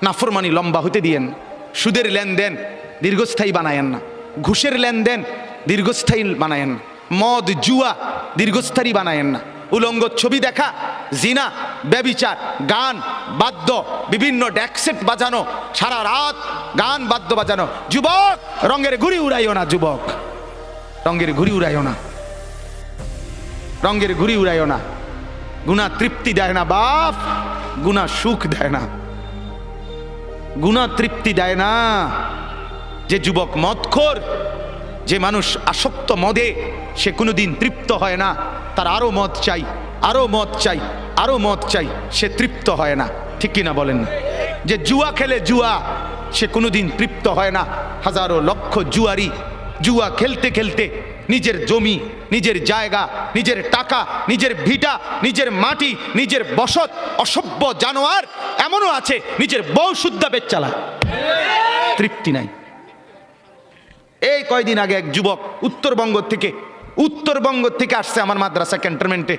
নাফরমানি লম্বা হইতে দিয়েন। সুদের লেনদেন দীর্ঘস্থায়ী বানায়েন না, ঘুষের লেনদেন দীর্ঘস্থায়ী বানায়েন না, মদ জুয়া দীর্ঘস্থায়ী বানায়েন না, উলঙ্গ ছবি দেখা, জিনা, ব্যভিচার, গান বাদ্য, বিভিন্ন ড্যাকসেট বাজানো, সারা রাত গান বাদ্য বাজানো। যুবক, রঙের ঘুড়ি উড়াইও না, যুবক, রঙের ঘুড়ি উড়াইও না, রঙের ঘুড়ি উড়াইও না। গুনাহ তৃপ্তি দেয় না বাপ, গুনাহ সুখ দেয় না, গুনাহ তৃপ্তি দেয় না। যে যুবক মদখোর, যে মানুষ আসক্ত মদে, সে কোনোদিন তৃপ্ত হয় না, তার আরো মদ চাই, আরো মদ চাই, আরো মদ চাই, সে তৃপ্ত হয় না। ঠিক কিনা বলেন না? যে জুয়া খেলে, জুয়া, সে কোনোদিন তৃপ্ত হয় না। হাজারো লক্ষ জুয়ারি জুয়া খেলতে খেলতে নিজের জমি, নিজের জায়গা, নিজের টাকা, নিজের ভিটা, নিজের মাটি, নিজের বসত, অসভ্য জানোয়ার এমনও আছে নিজের বউ শুদ্ধা বেচ চালায়, তৃপ্তি নাই। এই কয়দিন আগে এক যুবক উত্তরবঙ্গ থেকে আসছে আমার মাদ্রাসা ক্যান্টনমেন্টে,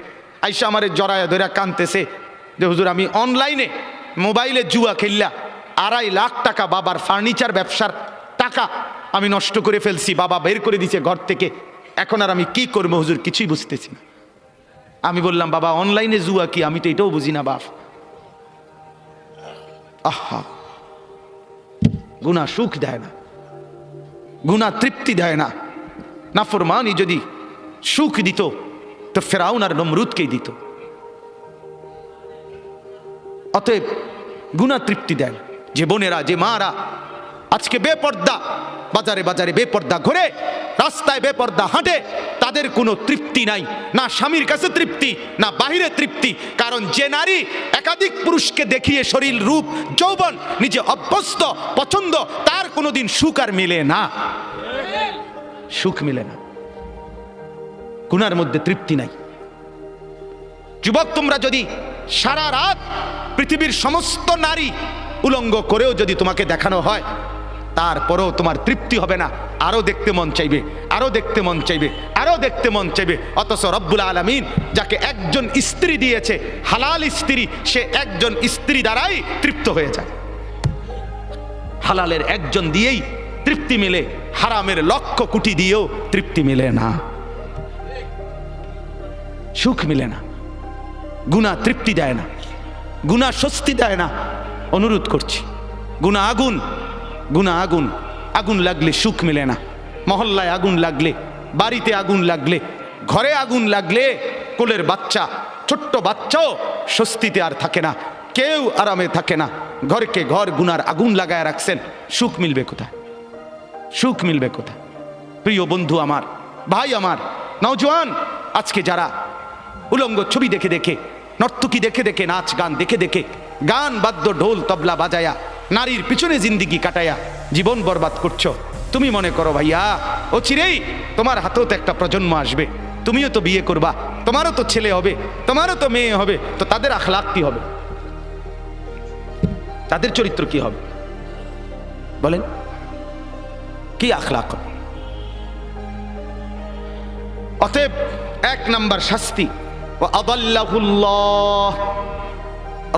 আইসা আমারে জড়ায় ধরে কানতেছে যে হুজুর, আমি অনলাইনে মোবাইলে জুয়া খেললা 2.5 লাখ টাকা বাবার ফার্নিচার ব্যবসার টাকা আমি নষ্ট করে ফেলছি, বাবা বের করে দিছে ঘর থেকে, এখন আর আমি কি করবো হুজুর, কিছুই বুঝতেছি না। আমি বললাম, বাবা অনলাইনে জুয়া কি? আমি তো এটাও বুঝি না বাপ। আহা, গুনাহ সুখ দেয় না, গুনাহ তৃপ্তি দেয় না। নাফরমানি যদি সুখ দিত তো ফেরাউন আর নমরুদকেই দিত। অতএব গুনাহ তৃপ্তি দেয় না। যে বোনেরা, যে মারা আজকে বেপর্দা বাজারে বাজারে বেপর্দা ঘুরে, রাস্তায় বেপর্দা হাঁটে, তাদের কোনো তৃপ্তি নাই, না স্বামীর কাছে তৃপ্তি, না বাহিরে তৃপ্তি। কারণ যে নারী একাধিক পুরুষকে দেখিয়ে শরীর, রূপ, যৌবন নিজে অভ্যস্ত, পছন্দ, তার কোনোদিন সুখ আর মিলে না, সুখ মিলে না, গুনার মধ্যে তৃপ্তি নাই। যুবক, তোমরা যদি সারা রাত পৃথিবীর সমস্ত নারী উলঙ্গ করেও যদি তোমাকে দেখানো হয়, তারপরেও তোমার তৃপ্তি হবে না, আরো দেখতে মন চাইবে, আরো দেখতে মন চাইবে, আরো দেখতে মন চাইবে। অথচ রব্বুল আলামিন যাকে একজন স্ত্রী দিয়েছে, হালাল স্ত্রী, সে একজন স্ত্রী দ্বারাই তৃপ্ত হয়ে যায়। হালালের একজন দিয়েই তৃপ্তি মিলে, হারামের লক্ষ কোটি দিয়েও তৃপ্তি মিলে না, সুখ মিলে না। গুনাহ তৃপ্তি দেয় না, গুনাহ স্বস্তি দেয় না। অনুরোধ করছি, গুনাহ আগুন, গুনাহ আগুন, আগুন লাগলে সুখ মিলে না। মহল্লায় আগুন লাগলে, বাড়িতে আগুন লাগলে, ঘরে আগুন লাগলে কোলের বাচ্চা, ছোট্ট বাচ্চাও স্বস্তিতে আর থাকে না, কেউ আরামে থাকে না। ঘরকে ঘর গুনার আগুন লাগায় রাখছেন, সুখ মিলবে কোথায়, সুখ মিলবে কোথায়? প্রিয় বন্ধু আমার, ভাই আমার, নওজোয়ান, আজকে যারা উলঙ্গ ছবি দেখে দেখে, নর্তকী দেখে দেখে, নাচ গান দেখে দেখে, গান বাদ্য ঢোল তবলা বাজায়া, নারীর পিছনে জিন্দিগি কাটায়া জীবন বরবাদ করছো, তুমি মনে করো ভাইয়া ও চিরেই তোমার হাতেও তো একটা প্রজন্ম আসবে, তুমিও তো বিয়ে করবা, তোমারও তো ছেলে হবে, তোমারও তো মেয়ে হবে, তো তাদের আখলাক কি হবে, তাদের চরিত্র কি হবে বলেন? কি আখলাক হবে? অতএব এক নাম্বার শাস্তি, ও আদাল্লাহুল্লাহ,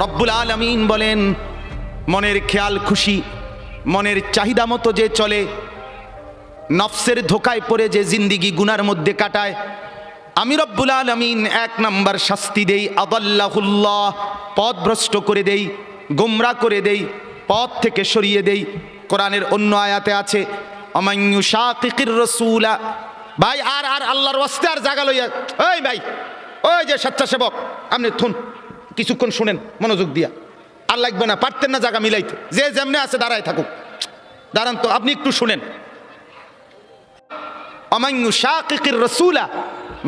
রব্বুল আলামিন বলেন, মনের খেয়াল খুশি, মনের চাহিদা মতো যে চলে, নফসের ধোকায় পড়ে যে জিন্দিগি গুনার মধ্যে কাটায়, আমি রব্বুল আলামিন এক নাম্বার শাস্তি দেই, আদাল্লাহুল্লাহ, পথভ্রষ্ট করে দেই, গোমরা করে দেই, পথ থেকে সরিয়ে দেই। কোরআনের অন্য আয়াতে আছে, আমান ইউশাকিকির রাসূলা। ভাই আর আর আল্লাহর ওয়াস্তে আর জায়গা লইয়া, ওই ভাই, ওই যে স্বেচ্ছাসেবক, আপনি থুন, কিছুক্ষণ শুনেন মনোযোগ দিয়া, আর লাগবে না, পারতেন না জায়গা মিলাইতে, যে যেমনে আছে দাঁড়ায় থাকুক, দাঁড়ান তো, আপনি একটু শুনেন। আমান ইউশাকিকির রাসূলা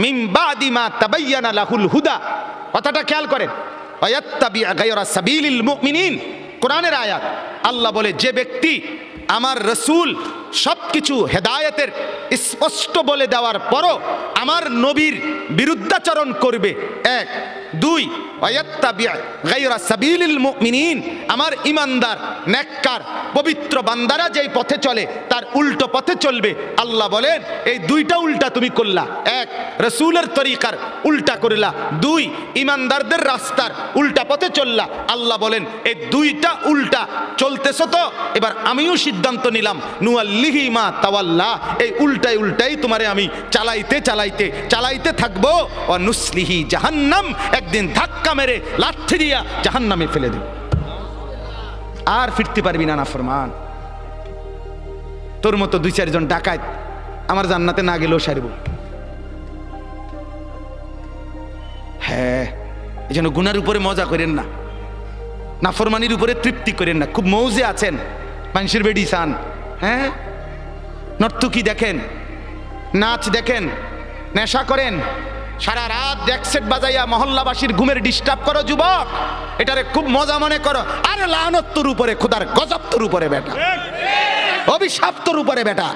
মিন বাদি মা তাবায়্যানা লাহুল হুদা, কথাটা খেয়াল করেন, ওয়ায়াত্তাবি গায়রা সাবিলিল মুমিনিন, কোরআনের আয়াত। আল্লাহ বলে, যে ব্যক্তি আমার রসুল সবকিছু হেদায়েতের স্পষ্ট বলে দেওয়ার পরও আমার নবীর বিরুদ্ধাচরণ করবে, এক। দুই, ওয়ায়াত্তাবি গায়রা সাবিলিল মুমিনিন, আমার ইমানদার নেককার পবিত্র বান্দারা যেই পথে চলে তার উল্টো পথে চলবে। আল্লাহ বলেন, এই দুইটা উল্টা তুমি করলা, এক রসুলের তরিকার উল্টা করলা, দুই ইমানদারদের রাস্তার উল্টা পথে চললা। আল্লাহ বলেন, এই দুইটা উল্টা চলতেছ তো, এবার আমিও সিদ্ধান্ত নিলাম, নুয়াল্লিহি মা তাওয়াল্লা, এই উল্টাই উল্টাই তোমারে আমি চালাইতে চালাইতে চালাইতে থাকবো, ও নুসলিহি জাহান্নাম, একদিন ধাক্কা মেরে লাঠি দিয়া জাহান্নামে ফেলে দেব, আর ফিরতে পারবি না নাফরমান। তোর মতো দুই চারজন ডাকাত আমার জান্নাতে না গেলেও সারব। হ্যাঁ, এই জন্য গুনার উপরে মজা করেন না, নাফরমানির উপরে তৃপ্তি করেন না। খুব মৌজে আছেন, মানুষের বেডি চান, হ্যাঁ, নর্তকী দেখেন, নাচ দেখেন, নেশা করেন, সারা রাত ডেকসেট বাজাইয়া মহল্লাবাসীর ঘুমের ডিস্টার্ব করো যুবক, এটারে খুব মজা মনে করো। আরে লানত তোর উপরে, খোদার গজব তোর উপরে বেটা, অভিশাপ তোর উপরে বেটা।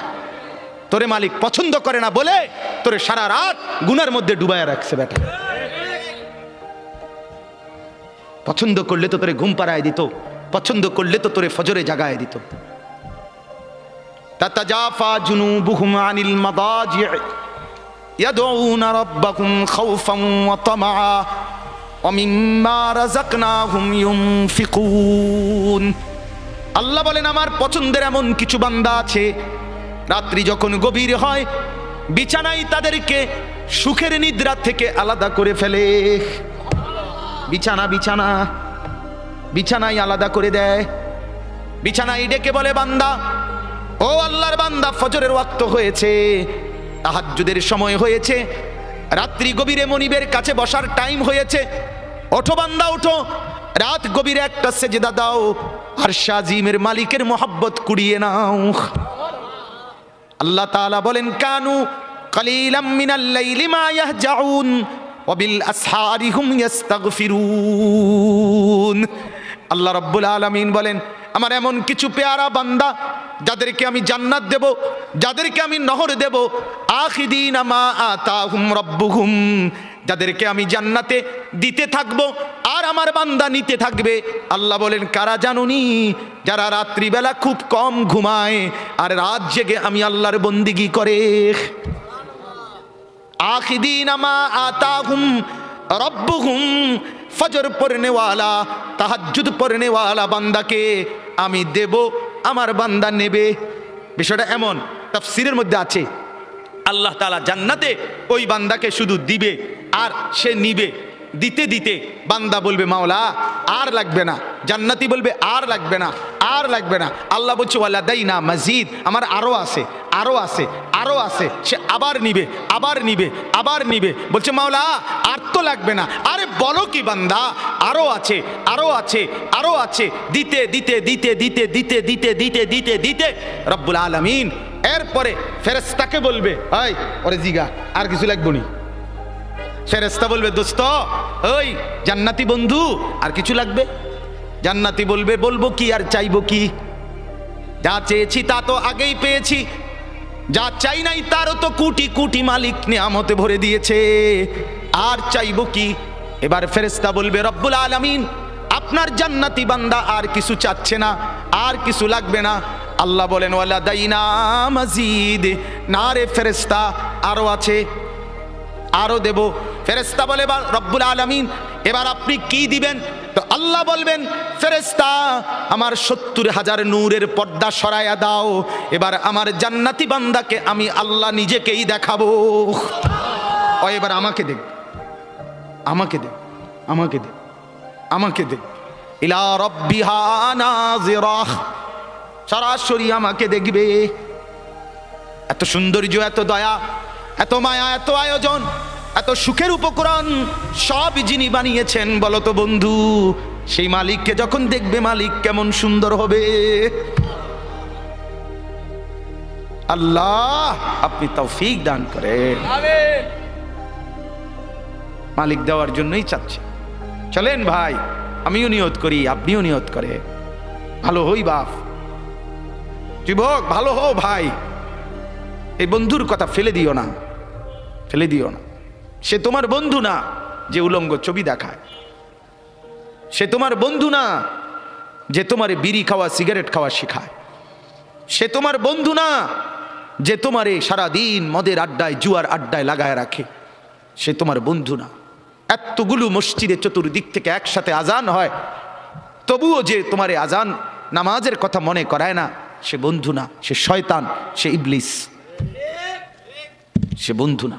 তোরে মালিক পছন্দ করে না বলে তোরে সারা রাত গুনার মধ্যে ডুবাইয়া রাখছে বেটা। পছন্দ করলে তো তোরে ঘুম পাড়ায় দিত, পছন্দ করলে তো তোরে ফজরে জাগায় দিত। তাতাজাফা জুনুবুহুম আনিল মাদাজি' ইয়াদউনা রাব্বাহুম খাউফান ওয়া তামআ ওয়া মিম্মা রাযাকনাহুম ইউনফিকুন। আল্লাহ বলেন, আমার পছন্দের এমন কিছু বান্দা আছে, রাত্রি যখন গভীর হয় বিছানায় তাদেরকে সুখের নিদ্রা থেকে আলাদা করে ফেলে। বিছানা বিছানা বিছানায় আলাদা করে দেয়। বিছানায় ডেকে বলে, বান্দা, ও আল্লাহর বান্দা, ফজরের ওয়াক্ত হয়েছে, তাহাজ্জুদের সময় হয়েছে, রাত্রি গভীরে মনিবের কাছে বসার টাইম হয়েছে, ওঠো বান্দা ওঠো, রাত গভীরে একটা সেজদা দাও, আর শাজিমের মালিকের মোহাব্বত কুড়িয়ে নাও। আল্লাহ তাআলা বলেন, কানু কালিলাম মিনাল লাইলি মা ইয়াহজাউন ওয়া বিল আসহারি হুম ইস্তাগফিরুন। আল্লাহ রাব্বুল আলামিন বলেন, আমার এমন কিছু পেয়ারা বান্দা যাদেরকে আমি জান্নাত দেব, যাদেরকে আমি নহর দেব, আখিদিনা মা আতাহুম রাব্বুহুম, যাদেরকে আমি জান্নাতে দিতে থাকবো আর আমার বান্দা নিতে থাকবে। আল্লাহ বলেন, কারা জানুনি? যারা রাত্রিবেলা খুব কম ঘুমায় আর রাত জেগে আমি আল্লাহর বন্দিগি করে। আখিদিনা মা আতাহুম রব্বুহুম, ফজর পড়নেওয়ালা, তাহাজ্জুদ পড়নেওয়ালা বান্দাকে আমি দেব, আমার বান্দা নেবে। বিষয়টা এমন, তাফসীরের মধ্যে আছে, আল্লাহ তাআলা জান্নাতে ওই বান্দাকে শুধু দিবে আর সে নিবে। দিতে দিতে বান্দা বলবে, মাওলা আর লাগবে না, জান্নাতি বলবে আর লাগবে না, আর লাগবে না। আল্লাহ বলছে, ওয়ালাদাইনা মাজিদ, আমার আরো আছে, আরো আছে, আরো আছে। সে আবার নিবে, আবার নিবে, আবার নিবে, বলছে মাওলা আর তো লাগবে না। আরে বলো কি বান্দা, আরো আছে, আরো আছে, আরো আছে। দিতে দিতে দিতে দিতে দিতে দিতে দিতে দিতে দিতে রব্বুল আলামিন এরপরে ফেরেশতাকে বলবে, এই ওরে জিগা আর কিছু লাগবে নি। ফেরেশতা বলবে, দোস্ত ওই জান্নাতি বন্ধু আর কিছু লাগবে? জান্নাতি বলবে, বলবো কি আর চাইবো কি? যা চেয়েছি তা তো আগেই পেয়েছি, যা চাই নাই তারও তো কোটি কোটি মালিক নিয়ামতে ভরে দিয়েছে, আর চাইবো কি? এবার ফেরেশতা বলবে, রব্বুল আলামিন আপনার জান্নাতি বান্দা আর কিছু চাচ্ছে না, আর কিছু লাগবে না। আল্লাহ বলেন, ওয়ালাদাইনা মাজিদ, না রে ফেরেশতা আরো আছে, আরো দেব। ফেরেশতা বলে, রব্বুল আলামিন এবার আপনি কি দিবেন? তো আল্লাহ বলবেন, ফেরেশতা আমার 70,000 নূরের পর্দা সরাইয়া দাও, এবার আমার জান্নাতি বান্দাকে আমি আল্লাহ নিজেকেই দেখাবো। ও এবার আমাকে দেখ, আমাকে দেখ, আমাকে দেখ, আমাকে দেখ। ইলা রাব্বিহা নাযিরাহ, সরাসরি আমাকে দেখবে। এত সৌন্দর্য, এত দয়া, এত মায়া, এত আয়োজন, এত সুখের উপকরণ সব যিনি বানিয়েছেন বলো তো বন্ধু, সেই মালিককে যখন দেখবে মালিক কেমন সুন্দর হবে। আল্লাহ আপনি তৌফিক দান করেন। মালিক দেওয়ার জন্যই চাচ্ছে। চলেন ভাই, আমিও নিয়ত করি, আপনিও নিয়ত করে, ভালো হই বাপ, যুবক ভালো হও ভাই। এই বন্ধুর কথা ফেলে দিও না, ফেলে দিও না। সে তোমার বন্ধু না যে উলঙ্গ ছবি দেখায়, সে তোমার বন্ধু না যে তোমার বিড়ি খাওয়া সিগারেট খাওয়া শেখায়, সে তোমার বন্ধু না যে তোমারে সারাদিন মদের আড্ডায় জুয়ার আড্ডায় লাগায় রাখে, সে তোমার বন্ধু না। এতগুলো মসজিদে চতুর্দিক থেকে একসাথে আজান হয়, তবুও যে তোমার আজান নামাজের কথা মনে করায় না, সে বন্ধু না, সে শয়তান, সে ইবলিস, সে বন্ধু না।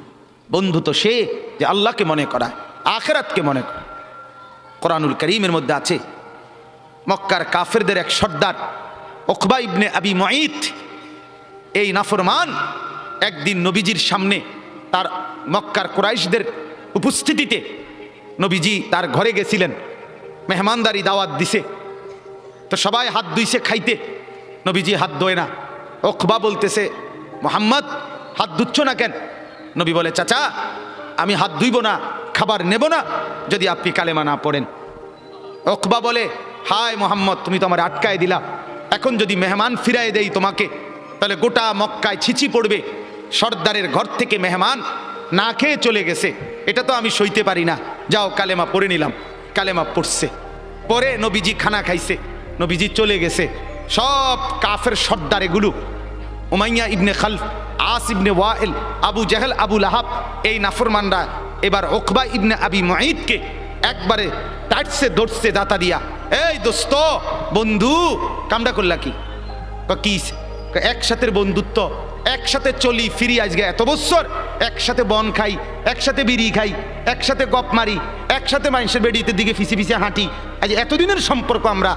বন্ধু তো সে যে আল্লাহকে মনে করায়, আখিরাতকে মনে করে। কোরআনুল কারীমের মধ্যে আছে, মক্কার কাফেরদের এক সর্দার উকবা ইবনে আবি মুঈত, এই নাফরমান একদিন নবীজির সামনে তার মক্কার কুরাইশদের উপস্থিতিতে নবীজি তার ঘরে গেছিলেন, মেহমানদারি দাওয়াত দিছে, তো সবাই হাত ধুইছে খাইতে, নবীজি হাত ধোয় না। উকবা বলতেছে, মুহাম্মদ হাত ধুচ্ছ না কেন? নবী বলে, চাচা আমি হাত ধুইব না, খাবার নেব না যদি আপনি কালেমা না পড়েন। উকবা বলে, হায় মুহাম্মদ তুমি তো আমার আটকায় দিলা, এখন যদি মেহমান ফিরাই দেই তোমাকে তাহলে গোটা মক্কায় ছিচি পড়বে, সর্দারের ঘর থেকে মেহমান না খেয়ে চলে গেছে, এটা তো আমি সইতে পারি না, যাও কালেমা পড়ে নিলাম। কালেমা পড়ছে, পরে নবীজি খানা খাইছে, নবীজি চলে গেছে। সব কাফের সর্দার এগুলো, উমাইয়া ইবনে খালফ, আস ইবনে ওয়াইল, আবু জাহেল, আবু লাহাব, এই নাফরমানরা এবার উকবা ইবনে আবি মুঈতকে একবারে টাইটসে ধরছে দাতা দিয়া, এই দোস্ত বন্ধু কামটা করলা কি? কি একসাথে বন্ধুত্ব, একসাথে চলি ফিরি, আজকে এত বছর একসাথে বন খাই, একসাথে বিড়ি খাই, একসাথে গপ মারি, একসাথে মানুষের বেড়িতে দিকে ফিসে ফিসে হাঁটি, আজ এতদিনের সম্পর্ক আমরা,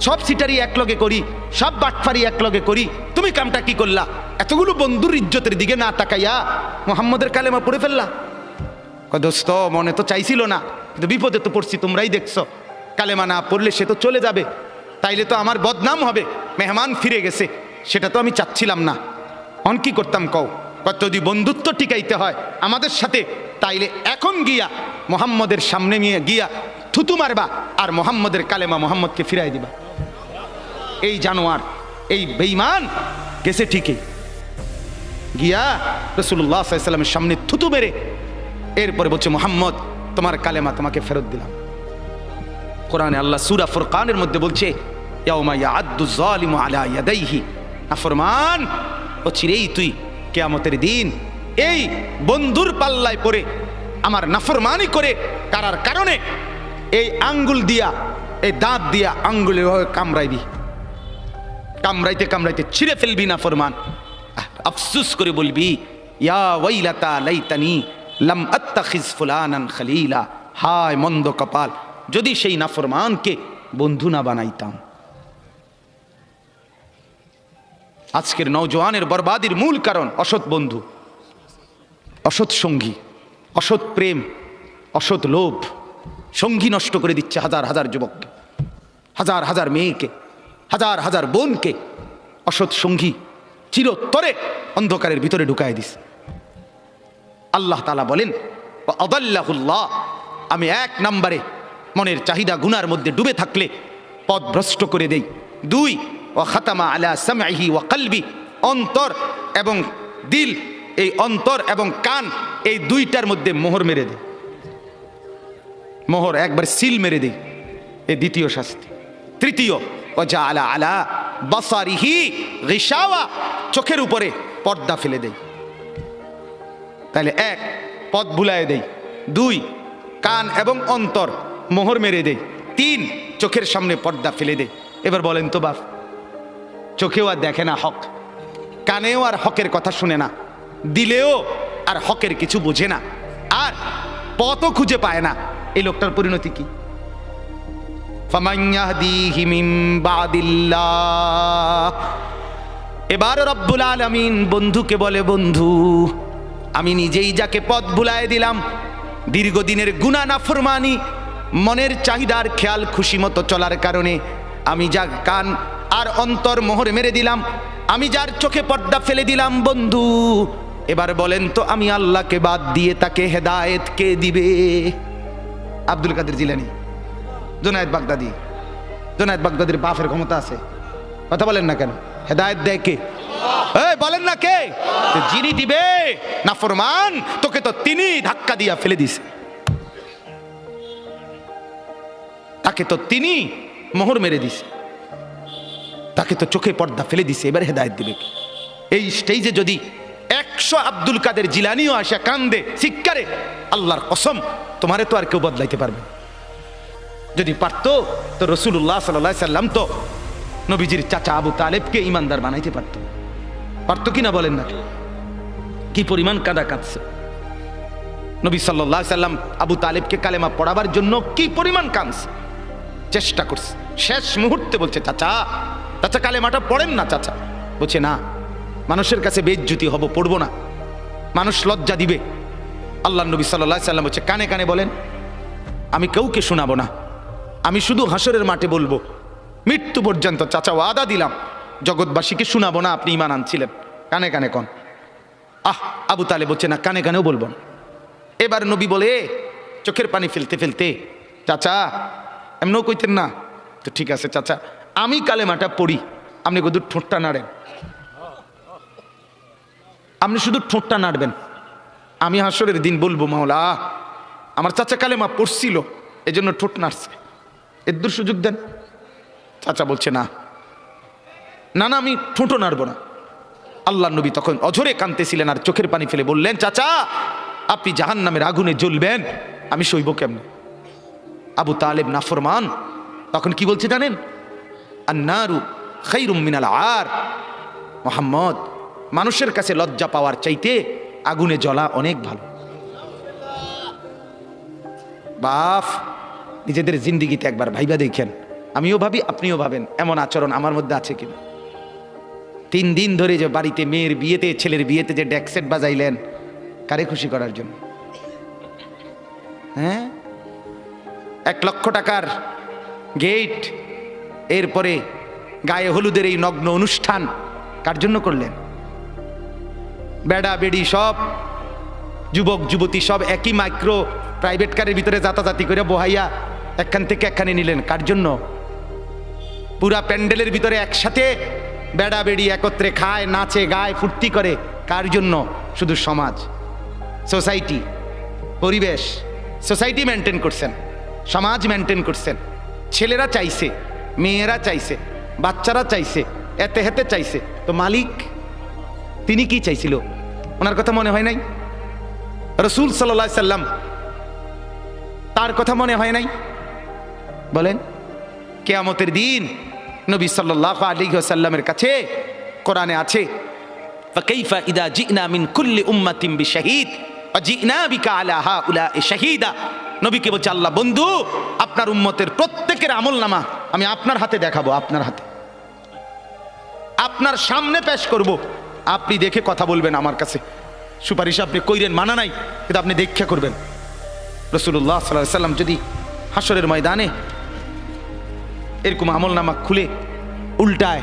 সব সিটারি একলগে করি, সব বাটফারি একলগে করি, তুমি কামটা কি করলা? এতগুলো বন্ধুর ইজ্জতের দিকে না তাকাইয়া মুহাম্মদের কালেমা পড়ে ফেললা। দোস্ত মনে তো চাইছিল না, কিন্তু বিপদে তো পড়ছি, তোমরাই দেখছো। কালেমা না পড়লে সে তো চলে যাবে, তাইলে তো আমার বদনাম হবে, মেহমান ফিরে গেছে, সেটা তো আমি চাচ্ছিলাম না। অন কি করতাম কও? যদি বন্ধুত্ব টিকাইতে হয় আমাদের সাথে, তাইলে এখন গিয়া মুহাম্মদের সামনে নিয়ে গিয়া থুতু মারবা আর মুহাম্মদের কালেমা মুহাম্মদকে ফিরাই দিবা। এই জানোয়ার, এই বেঈমান গেছে ঠিকই, গিয়া রাসূলুল্লাহ সাল্লাল্লাহু আলাইহি ওয়াসাল্লামের সামনে থুতু মেরে এরপরে বলছে, মুহাম্মদ তোমার কালেমা তোমাকে ফেরত দিলাম। কোরআনে আল্লাহ সূরা ফুরকানের মধ্যে বলছে, ইয়াউমা ইয়াআদ্দু যালিমু আলা ইয়াদাইহি, নাফরমান ও চিরেই তুই কিয়ামতের দিন এই বন্ধুর পাল্লায় পড়ে আমার নাফরমানি করে কারার কারণে এই আঙ্গুল দিয়া, এই দাঁত দিয়া আঙ্গুলে কামড়াইবি, কামড়াইতে কামড়াইতে ছিঁড়ে ফেলবি নাফরমান। আফসুস করে বলবি, ইয়া ওয়াইলাতা লাইতানি লাম আত্তাখিজ ফুলানান খলিলা, হায় মন্দ কপাল, যদি সেই নাফরমানকে বন্ধু না বানাইতাম। আজকের নওজোয়ানের বরবাদির মূল কারণ অসৎ বন্ধু, অসৎ সঙ্গী, অসৎ প্রেম, অসৎ লোভ। সঙ্গী নষ্ট করে দিচ্ছে হাজার হাজার যুবককে, হাজার হাজার মেয়েকে, হাজার হাজার বোনকে অসৎ সঙ্গী চিরতরে অন্ধকারের ভিতরে ঢুকায় দিস। আল্লাহ তাআলা বলেন, আদাল্লাহুল্লাহ, আমি এক নম্বরে মনের চাহিদা গুনার মধ্যে ডুবে থাকলে পথ ভ্রষ্ট করে দেই। দুই, ওয়া খাতামা আলা সামঈহি ওয়া কলবি, অন্তর এবং দিল, এই অন্তর এবং কান, এই দুইটার মধ্যে মোহর মেরে দেয়, মোহর একবার সিল মেরে দেয়, এই দ্বিতীয় শাস্তি। তৃতীয়, ওয়া জাআলা আলা বাসারিহি গিশাওয়া, চোখের উপরে পর্দা ফেলে দেয়। তাহলে এক, পথ ভুলায় দেয়। দুই, কান এবং অন্তর মোহর মেরে দেয়। তিন, চোখের সামনে পর্দা ফেলে দেয়। এবার বলেন তো বাপ, চোখেও আর দেখে না হক, কানেও আর হকের কথা শুনে না, দিলেও আর হকের কিছু বোঝে না, আর পথও খুঁজে পায় না, এই লোকটার পরিণতি কি? ফামান ইয়াহদিহি মিন বাদিল্লাহ। এবার রব্বুল আলামিন বন্ধুকে বলে, বন্ধু আমি নিজেই যাকে পথ ভুলায় দিলাম, দীর্ঘদিনের গুনাহ নাফরমানি, মনের চাহিদার খেয়াল খুশি মতো চলার কারণে আমি যা কান আর অন্তর মোহর মেরে দিলাম, আমি যার চোখে পর্দা ফেলে দিলাম, বন্ধু এবার বলেন তো আমি আল্লাহকে বাদ দিয়ে তাকে হেদায়েত কে দিবে? আব্দুল কাদের জিলানী, জুনায়েদ বাগদাদি। জুনায়েদ বাগদাদির বাপের ক্ষমতা আছে, কথা বলেন না কেন? হেদায়েত দেয় কে? এই বলেন না কে? যিনি দিবে নাফরমান, তোকে তো তিনি ধাক্কা দিয়া ফেলে দিছে, তাকে তো তিনি মোহর মেরে দিছে, তাকে তো চোখে পর্দা ফেলে দিছে, এবার হেদায়েত দিবে কে? এই স্টেজে যদি 100 আব্দুল কাদের জিলানিও আসে কান্দে চিৎকারে, আল্লাহর কসম তোমারে তো আর কেউ বদলাইতে পারবে। যদি পারতো তো রাসূলুল্লাহ সাল্লাল্লাহু আলাইহি সাল্লাম তো নবীজির চাচা আবু তালেবকে ইমানদার বানাইতে পারতো, পারতো কিনা বলেন না? কি পরিমাণ কাদা কাঁদছে নবী সাল্লাল্লাহু আলাইহি সাল্লাম আবু তালেবকে কালেমা পড়াবার জন্য, কি পরিমাণ কাঁদছে, চেষ্টা করছে। শেষ মুহূর্তে বলছে, চাচা চাচা কালেমাটা পড়েন না চাচা। বলছে না, মানুষের কাছে বেইজ্জতি হব, পড়বো না, মানুষ লজ্জা দিবে। আল্লাহ নবী সাল্লাল্লাহু আলাইহি সাল্লাম বলছে, কানে কানে বলেন, আমি কাউকে শোনাবো না, আমি শুধু হাসরের মাঠে বলবো, মৃত্যু পর্যন্ত চাচা ওয়াদা দিলাম জগৎবাসীকে শোনাবো না আপনি ঈমান আনছিলেন, কানে কানে কন। আবু তালেব বলছে না, কানে কানেও বলবো না। এবার নবী বলে চোখের পানি ফেলতে ফেলতে, চাচা এমনও কইতেন না তো, ঠিক আছে চাচা আমি কালেমাটা পড়ি, আপনি শুধু ঠোঁটটা নাড়েন, আপনি শুধু ঠোঁটটা নাড়বেন, আমি হাসরের দিন বলবো মাওলা আমার চাচা কালেমা পড়ছিল এজন্য ঠোঁট নাড়ছে, এর সুযোগ দেন। চাচা বলছে না না না, আমি ঠোঁটও নাড়বো না। আল্লাহ নবী তখন অঝরে কাঁদতেছিলেন আর চোখের পানি ফেলে বললেন, চাচা আপনি জাহান্নামের আগুনে জ্বলবেন, আমি সইব কেমনে? আবু তালেব নাফরমান তখন কি বলছে জানেন? আন্নারু খায়রুম মিনাল আর, মুহাম্মদ মানুষের কাছে লজ্জা পাওয়ার চাইতে আগুনে জ্বলা অনেক ভালো। বাপ নিজেদের জিন্দিগিতে একবার ভাইবা দেখেন, আমিও ভাবি, আপনিও ভাবেন এমন আচরণ আমার মধ্যে আছে কিনা। 3 দিন ধরে যে বাড়িতে মেয়ের বিয়েতে, ছেলের বিয়েতে যে ডেকসেট বাজাইলেন, কারে খুশি করার জন্য? হ্যাঁ, 1 লক্ষ টাকার গেট, এরপরে গায়ে হলুদের এই নগ্ন অনুষ্ঠান কার জন্য করলেন? বেড়া বেড়ি সব, যুবক যুবতী সব একই মাইক্রো প্রাইভেট কারের ভিতরে যাতাযাতি করে বহাইয়া একখান থেকে একখানে নিলেন, কার জন্য? পুরা প্যান্ডেলের ভিতরে একসাথে বেড়া বেড়ি একত্রে খায়, নাচে, গায়, ফুর্তি করে, কার জন্য? শুধু সমাজ, সোসাইটি, পরিবেশ, সোসাইটি মেনটেন করছেন, সমাজ মেনটেন করছেন। ছেলেরা চাইছে, মেয়েরা চাইছে, বাচ্চারা চাইছে, এতে হেতে চাইছে, তো মালিক তিনি কি চাইছিল? ওনার কথা মনে হয় নাই? রাসূল সাল্লাল্লাহু আলাইহি সাল্লাম, তার কথা মনে হয় নাই? বলেন, কিয়ামতের দিন নবী সাল্লাল্লাহু আলাইহি ওয়াসাল্লামের কাছে কোরআনে আছে, ফাকাইফা ইদা জিনা মিন কুল্লি উম্মাতিন বিশাহিদ ওয়া জিনা বিকা আলা হাউলা'i শাহীদা। নবীকে বলছে আল্লাহ, বন্ধু, আপনার উম্মতের প্রত্যেকের আমলনামা আমি আপনার হাতে দেখাবো, আপনার হাতে, আপনার সামনে পেশ করব, আপনি দেখে কথা বলবেন। আমার কাছে সুপারিশ আপনি কইরেন, মানা নাই, কিন্তু আপনি দেখে করবেন। রাসূলুল্লাহ সাল্লাল্লাহু আলাইহি সাল্লাম যদি হাসরের ময়দানে এরকম আমলনামা খুলে উল্টায়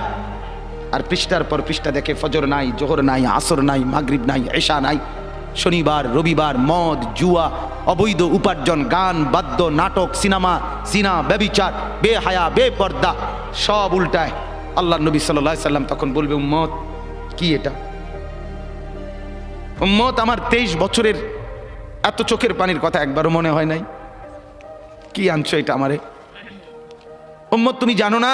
আর পৃষ্ঠার পর পৃষ্ঠা দেখে ফজর নাই, জোহর নাই, আসর নাই, মাগরিব নাই, এশা নাই, শনিবার রবিবার, মদ, জুয়া, অবৈধ উপার্জন, গান, বাদ্য, নাটক, সিনেমা, জিনা, ব্যভিচার, বেহায়া, বেপর্দা, সব উল্টায়। আল্লাহ নবী সাল্লাল্লাহু আলাইহি সাল্লাম তখন বলবে, উম্মত কি এটা? উম্মত, আমার 23 বছরের এত চোখের পানির কথা একবারও মনে হয় নাই? কি আনছো এটা আমারে? উম্মত, তুমি জানো না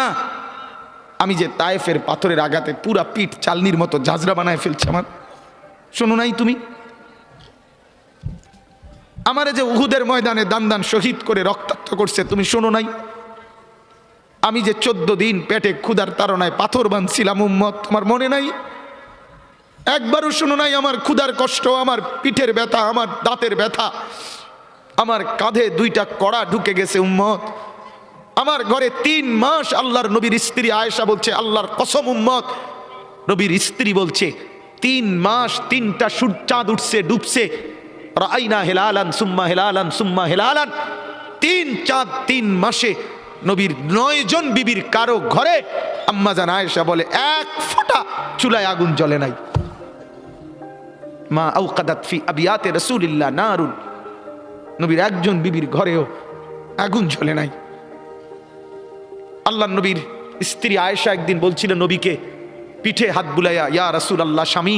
আমি যে তায়েফের পাথরের আঘাতে পুরা পিঠ চালনির মতো জাজরা বানায় ফেলছে আমার? শোনো নাই তুমি? আমারে যে উহুদের ময়দানে দান দান শহীদ করে রক্তাক্ত করছে, তুমি শোনো নাই? আমি যে 14 দিন পেটে ক্ষুধার তাড়নায় পাথর বাঁধছিলাম, উম্মত, তোমার মনে নাই? একবারও শোনো নাই আমার ক্ষুধার কষ্ট, আমার পিঠের ব্যথা, আমার দাঁতের ব্যথা, আমার কাঁধে 2টা কড়া ঢুকে গেছে? উম্মত, আমার ঘরে 3 মাস আল্লাহর নবীর স্ত্রী আয়েশা বলছে, আল্লাহর কসম উম্মত, নবীর স্ত্রী বলছে 3 মাস 3টা চাঁদ উঠছে ডুবছে, রাআইনা হিলালান সুম্মা হিলালান সুম্মা হিলালান, 3 চাঁদ 3 মাসে নবীর 9 জন বিবির কারো ঘরে আম্মা জান আয়েশা বলে 1 ফোঁটা চুলায় আগুন জ্বলে নাই। মা আওকাদাত ফি আবিয়াতে রাসূলিল্লাহ নারুন, নবীর একজন বিবির ঘরেও আগুন জ্বলে নাই। আল্লাহ নবীর স্ত্রী আয়েশা একদিন বলছিলেন নবীকে, পিঠে হাত বুলাইয়া, ইয়া রাসূলুল্লাহ, স্বামী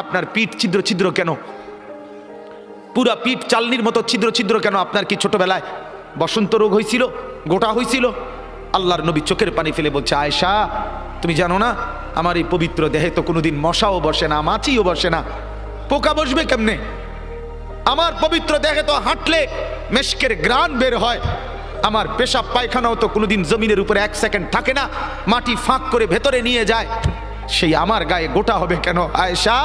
আপনার পিঠ ছিদ্র ছিদ্র কেন? পুরা পিঠ চালনির মতো ছিদ্র ছিদ্র কেন? আপনার কি ছোটবেলায় বসন্ত রোগ হয়েছিল, গোটা হয়েছিল? আল্লাহর নবী চোখের পানি ফেলে বলছে, আয়েশা, তুমি জানো না আমার এই পবিত্র দেহে তো কোনোদিন মশাও বসে না, মাছিও বসে না, পোকা বসবে কেমনে? আমার পবিত্র দেহে তো হাঁটলে মেশকের গ্রান বের হয়, আমার পেশাব পায়খানাও তো কোনোদিন জমিনের উপরে 1 সেকেন্ড থাকে না, মাটি ফাঁক করে ভেতরে নিয়ে যায়, সেই আমার গায়ে গোটা হবে কেন? আয়েশা,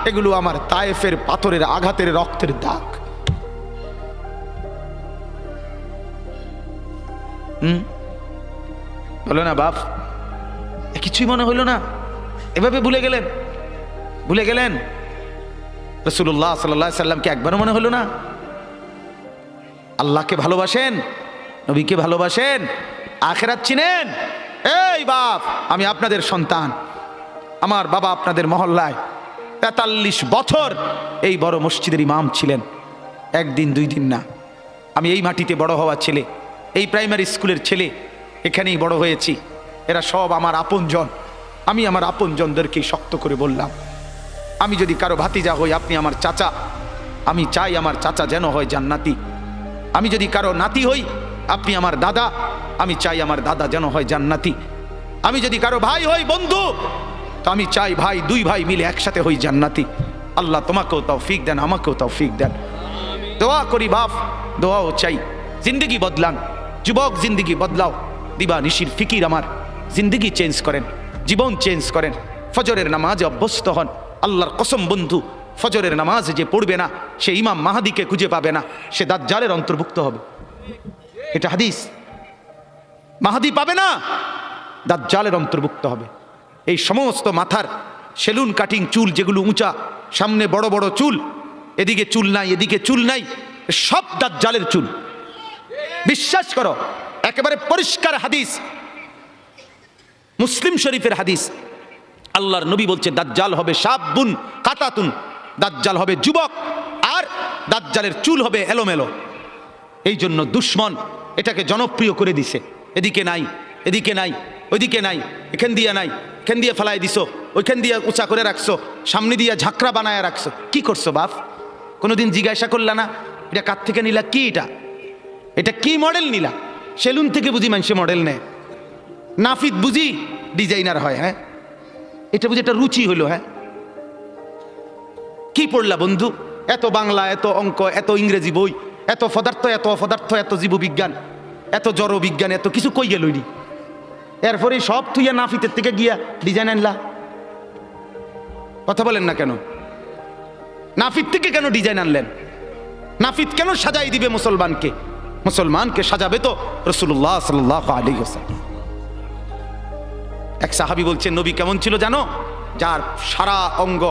এগুলো আমার তায়েফের পাথরের আঘাতের রক্তের দাগ। বলো না বাপ, কিছুই মনে হইল না? এভাবে ভুলে গেলেন, ভুলে গেলেন? রাসূলুল্লাহ সাল্লাল্লাহু আলাইহি সাল্লামকে একবারও মনে হলো না? আল্লাহকে ভালোবাসেন, নবীকে ভালোবাসেন, আখিরাত চিনেন? এই বাপ, আমি আপনাদের সন্তান, আমার বাবা আপনাদের মহল্লায় 43 বছর এই বড় মসজিদের ইমাম ছিলেন, 1 দিন 2 দিন না। আমি এই মাটিতে বড় হওয়া ছেলে, এই প্রাইমারি স্কুলের ছেলে, এখানেই বড় হয়েছি। এরা সব আমার আপনজন। আমি আমার আপনজনদেরকে শক্ত করে বললাম, আমি যদি কারো ভাতিজা হই, আপনি আমার চাচা, আমি চাই আমার চাচা যেন হয় জান্নাতি। আমি যদি কারো নাতি হই, আপনি আমার দাদা, আমি চাই আমার দাদা যেন হয় জান্নাতি। আমি যদি কারো ভাই হই, বন্ধু, তো আমি চাই ভাই 2 ভাই মিলে একসাথে হই জান্নাতি। আল্লাহ তোমাকেও তৌফিক দেন, আমাকেও তৌফিক দেন। দোয়া করি বাপ, দোয়াও চাই। জিন্দগি বদলান যুবক, জিন্দগি বদলাও। দিবা নিশির ফিকির আমার, জিন্দগি চেঞ্জ করেন, জীবন চেঞ্জ করেন। ফজরের নামাজে অভ্যস্ত হন। আল্লাহর কসম বন্ধু, ফজরের নামাজ যে পড়বে না, সে ইমাম মাহাদিকে খুঁজে পাবে না, সে দাজ্জালের অন্তর্ভুক্ত হবে। এটা হাদিস। মাহাদি পাবে না, দাজ্জালের অন্তর্ভুক্ত হবে। এই সমস্ত মাথার সেলুন কাটিং চুল, যেগুলো উঁচা, সামনে বড় বড় চুল, এদিকে চুল নাই এদিকে চুল নাই, সব দাজ্জালের চুল। বিশ্বাস করো, একেবারে পরিষ্কার হাদিস, মুসলিম শরীফের হাদিস। আল্লাহর নবী বলছে দাজ্জাল হবে শাবুন কাতাতুন, দাজ্জাল হবে যুবক, আর দাজ্জালের চুল হবে এলোমেলো। এই জন্য দুশ্মন এটাকে জনপ্রিয় করে দিছে। এদিকে নাই এদিকে নাই, ওইদিকে নাই, এখান দিয়ে নাই, এখান দিয়ে ফেলাই দিছো, ওইখান দিয়ে উঁচা করে রাখছো, সামনে দিয়ে ঝাঁকড়া বানায় রাখছো। কি করছো বাপ? কোনোদিন জিজ্ঞাসা করলা না এটা কার থেকে নিলা? কি এটা কি মডেল নিলা? সেলুন থেকে বুঝি মানুষে মডেল নেয়, নাফিদ বুঝি ডিজাইনার হয়। হ্যাঁ, এটা বুঝি একটা রুচি হলো। হ্যাঁ, কি পড়লা বন্ধু? এত বাংলা, এত অঙ্ক, এত ইংরেজি বই, এত পদার্থ, এত অপদার্থ, এত জীববিজ্ঞান, এত জড় বিজ্ঞান, এত কিছু কই গেলই। এরপরে সব তুইয়া নাফিতের থেকে গিয়া ডিজাইন আনলা। কথা বলেন না কেন? নাফিত থেকে কেন ডিজাইন আনলেন? নাফিত কেন সাজাই দিবে মুসলমানকে? মুসলমানকে সাজাবে তো রাসূলুল্লাহ সাল্লাল্লাহু আলাইহি ওয়াসাল্লাম। এক সাহাবী বলছেন নবী কেমন ছিল জানো? যার সারা অঙ্গ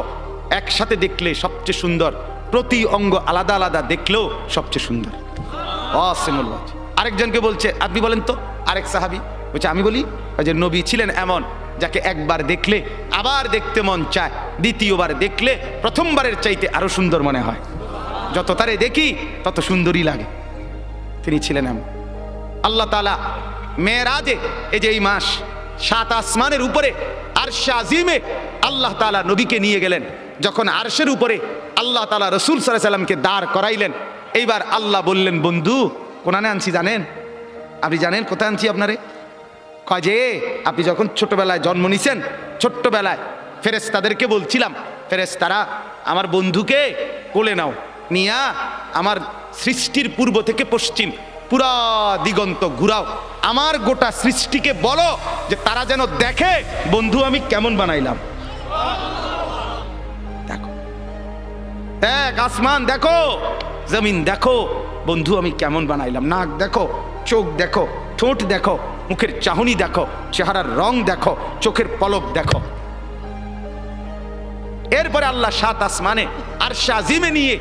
একসাথে দেখলে সবচেয়ে সুন্দর, প্রতি অঙ্গ আলাদা আলাদা দেখলেও সবচেয়ে সুন্দর। ওয়াসিমুল্লাহ। আরেকজনকে বলছে আপনি বলেন তো, আরেক সাহাবী বলছে আমি বলি, যে নবী ছিলেন এমন যাকে একবার দেখলে আবার দেখতে মন চায়, দ্বিতীয়বার দেখলে প্রথমবারের চাইতে আরো সুন্দর মনে হয়, যত তারে দেখি তত সুন্দরই লাগে। তিনি ছিলেন এমন। আল্লাহ তাআলা মেরাজে, এই যে এই মাস, 7 আসমানের উপরে আরশে আজিমে আল্লাহ তাআলা নবীকে নিয়ে গেলেন। যখন আরশের উপরে আল্লাহ তাআলা রাসূল সাল্লাল্লাহু আলাইহি সাল্লামকে দাঁড় করাইলেন, এইবার আল্লাহ বললেন বন্ধু কোনানে আনছি জানেন? আপনি জানেন কোথায় আনছি আপনারে? কয় যে আপনি যখন ছোটবেলায় জন্ম নিছেন, ছোট্টবেলায় ফেরেশতাদেরকে বলছিলাম, ফেরেশতারা আমার বন্ধুকে কোলে নাও, নিয়া আমার সৃষ্টির পূর্ব থেকে পশ্চিম পুরা দিগন্ত ঘুরাও, আমার গোটা সৃষ্টিকে বলো যে তারা যেন দেখে বন্ধু আমি কেমন বানাইলাম। দেখো, দেখ আসমান দেখো, জমিন দেখো, বন্ধু আমি কেমন বানাইলাম। নাক দেখো, চোখ দেখো, ঠোঁট দেখো, মুখের চাহনি দেখো, চেহারার রং দেখো, চোখের পলক দেখো। এরপরে আল্লাহ 7 আসমানে আরশে আজিমে নিয়ে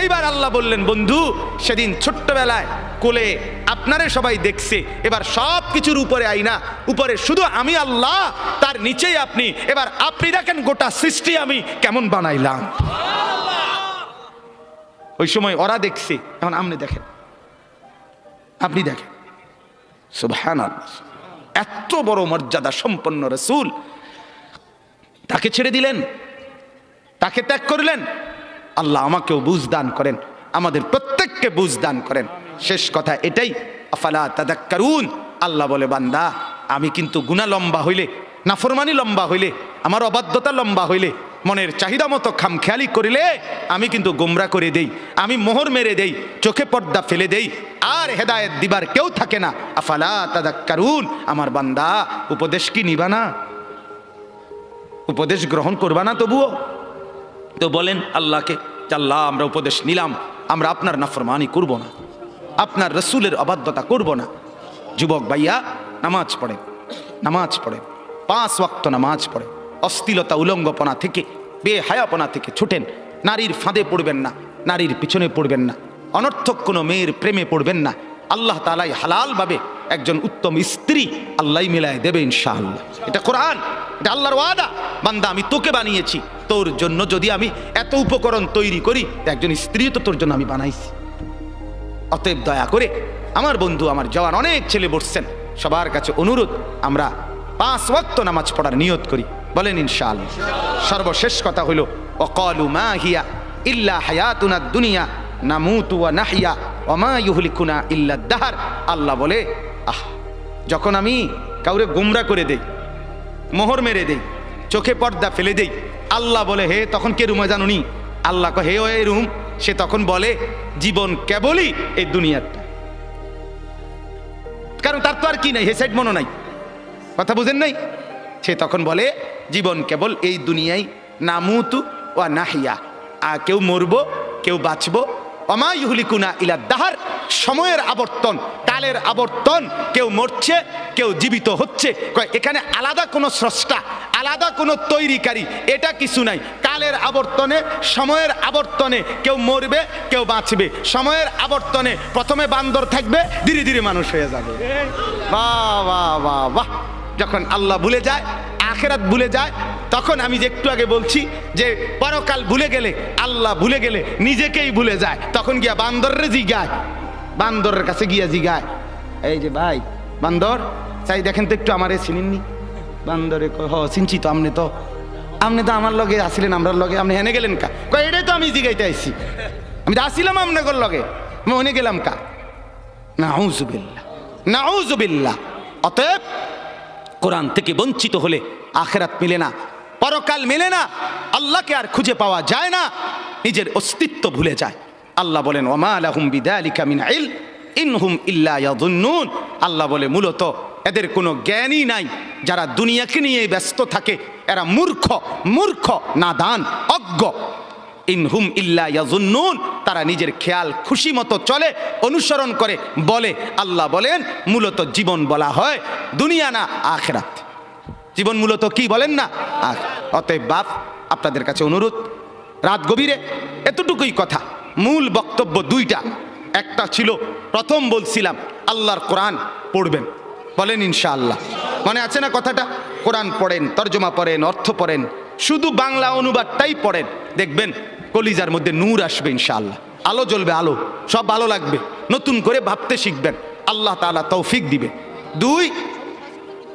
এইবার আল্লাহ বললেন বন্ধু সেদিন ছোট্টবেলায় কোলে আপনারে সবাই দেখছে, এবার সব কিছুর উপরে আইনা, উপরে শুধু আমি আল্লাহ, তার নিচেই আপনি, এবার আপনি দেখেন গোটা সৃষ্টি আমি কেমন বানাইলাম। ওই সময় ওরা দেখছে, এখন আপনি দেখেন, আপনি দেখেন। সুবহানাল্লাহ। এত বড় মর্যাদা সম্পন্ন রাসূল, তাকে ছেড়ে দিলেন, তাকে ত্যাগ করলেন। আল্লাহ আমাকেও বুঝ দান করেন, আমাদের প্রত্যেককে বুঝ দান করেন। শেষ কথা এটাই, আফালা তাদাক্কারুন। আল্লাহ বলে বান্দা আমি কিন্তু গুনাহ লম্বা হইলে, নাফরমানি লম্বা হইলে, আমার অবাধ্যতা লম্বা হইলে, মনের চাহিদা মতো খামখেয়ালি করিলে আমি কিন্তু গোমরা করে দেই, আমি মোহর মেরে দেই, চোখে পর্দা ফেলে দেই, আর হেদায়েত দিবার কেউ থাকে না। আফালা তাদাক্কারুন। আমার বান্দা উপদেশ কি নিবা না? উপদেশ গ্রহণ করবা না? তবুও তো বলেন আল্লাহকে, আল্লাহ আমরা উপদেশ নিলাম, আমরা আপনার নাফরমানি করব না, আপনার রসুলের অবাধ্যতা করব না। যুবক ভাইয়া নামাজ পড়ে, নামাজ পড়ে, 5 ওয়াক্ত নামাজ পড়ে, অশ্লীলতা উলঙ্গপনা থেকে, বেহায়াপনা থেকে ছুটেন। নারীর ফাঁদে পড়বেন না, নারীর পিছনে পড়বেন না, অনর্থক কোনো মেয়ের প্রেমে পড়বেন না। আল্লাহ তাআলাই হালালভাবে একজন উত্তম স্ত্রী আল্লাহ মিলায় দেবে ইনশাআল্লাহ। এটা কোরআন, এটা আল্লাহর ওয়াদা। বান্দা আমি তোকে বানিয়েছি, তোর জন্য যদি আমি এত উপকরণ তৈরি করি, একজন স্ত্রী তো তোর জন্য আমি বানাইছি। অতএব দয়া করে আমার বন্ধু, আমার জওয়ান অনেক ছেলে বসছেন, সবার কাছে অনুরোধ আমরা 5 ওয়াক্ত নামাজ পড়ার নিয়ত করি, বলেন ইনশাআল্লাহ। সর্বশেষ কথা হলো ওয়াকালু মা হিয়া ইল্লা হায়াতুনাদ দুনিয়া নামুতু ওয়া নাহইয়া ওয়া মা ইউহলিকুনা ইল্লা দাহর। আল্লাহ বলে যখন আমি কাউরে গোমরা করে দেই, মোহর মেরে দেই, চোখে পর্দা ফেলে দেই, আল্লাহ বলে হে তখন কে রুমে জানুনি? আল্লাহ কহে হে ও এই রুম। সে তখন বলে জীবন কেবলই এই দুনিয়াটা, কারণ তার তো আর কি নাই, হে সাইড মনো নাই, কথা বুঝেন নাই? সে তখন বলে জীবন কেবল এই দুনিয়ায়, নামুতু ওয়া নাহিয়া, কেউ মরবো কেউ বাঁচবো, ওমা ইউহলিকুনা ইলা দাহার, সময়ের আবর্তন, কালের আবর্তন, কেউ মরছে কেউ জীবিত হচ্ছে। এখানে আলাদা কোনো স্রষ্টা, আলাদা কোনো তৈরিকারী, এটা কিছু নাই। কালের আবর্তনে, সময়ের আবর্তনে কেউ মরবে কেউ বাঁচবে। সময়ের আবর্তনে প্রথমে বান্দর থাকবে, ধীরে ধীরে মানুষ হয়ে যাবে। বাহ বাহ বাহ বাহ। যখন আল্লাহ ভুলে যায়, আখেরাত ভুলে যায়, তখন আমি যে একটু আগে বলছি যে পরকাল ভুলে গেলে, আল্লাহ ভুলে গেলে নিজেকেই ভুলে যায়। তখন গিয়া বান্দরের জিগায়, বান্দরের কাছে গিয়া জিগায়, এই যে ভাই বান্দর, চাই দেখেন তো একটু আমারে চিনেননি? বান্দরে হ চিনছি তো, আপনি তো আমার লগে আসিলেন, আমরার লগে, আপনি হেনে গেলেন কা? এটাই তো আমি জিগাইতে আইছি, আমি তো আসিলাম আপনার লগে, আমি হেনে গেলাম কা? নাউজুবিল্লাহ, নাউজুবিল্লাহ। অতএব কোরআন থেকে বঞ্চিত হলে আখেরাত মিলে না, পরকাল মিলে না, আল্লাহকে আর খুঁজে পাওয়া যায় না, নিজের অস্তিত্ব ভুলে যায়। আল্লাহ বলেন ওমা লাহুম বিযালিকা মিন ইলম ইনহুম ইল্লা ইয়াযুন্নুন। আল্লাহ বলে মূলত এদের কোনো জ্ঞানই নাই। যারা দুনিয়াকে নিয়ে ব্যস্ত থাকে এরা মূর্খ, মূর্খ, নাদান, অজ্ঞ। ইনহুম ইল্লা ইয়াযুন্নুন, তারা নিজের খেয়াল খুশি মতো চলে, অনুসরণ করে, বলে। আল্লাহ বলেন মূলত জীবন বলা হয় দুনিয়া না আখিরাত। জীবন মূলত কি বলেন না? অতএব বাপ, আপনাদের কাছে অনুরোধ, রাত গভীরে এতটুকুই কথা। মূল বক্তব্য দুইটা। একটা ছিল, প্রথম বলছিলাম আল্লাহর কোরআন পড়বেন, বলেন ইনশাআল্লাহ। মনে আছে না কথাটা? কোরআন পড়েন, তর্জমা পড়েন, অর্থ পড়েন, শুধু বাংলা অনুবাদটাই পড়েন, দেখবেন কলিজার মধ্যে নূর আসবে ইনশাআল্লাহ, আলো জ্বলবে, আলো, সব ভালো লাগবে, নতুন করে ভাবতে শিখবেন, আল্লাহ তাআলা তৌফিক দিবে। দুই,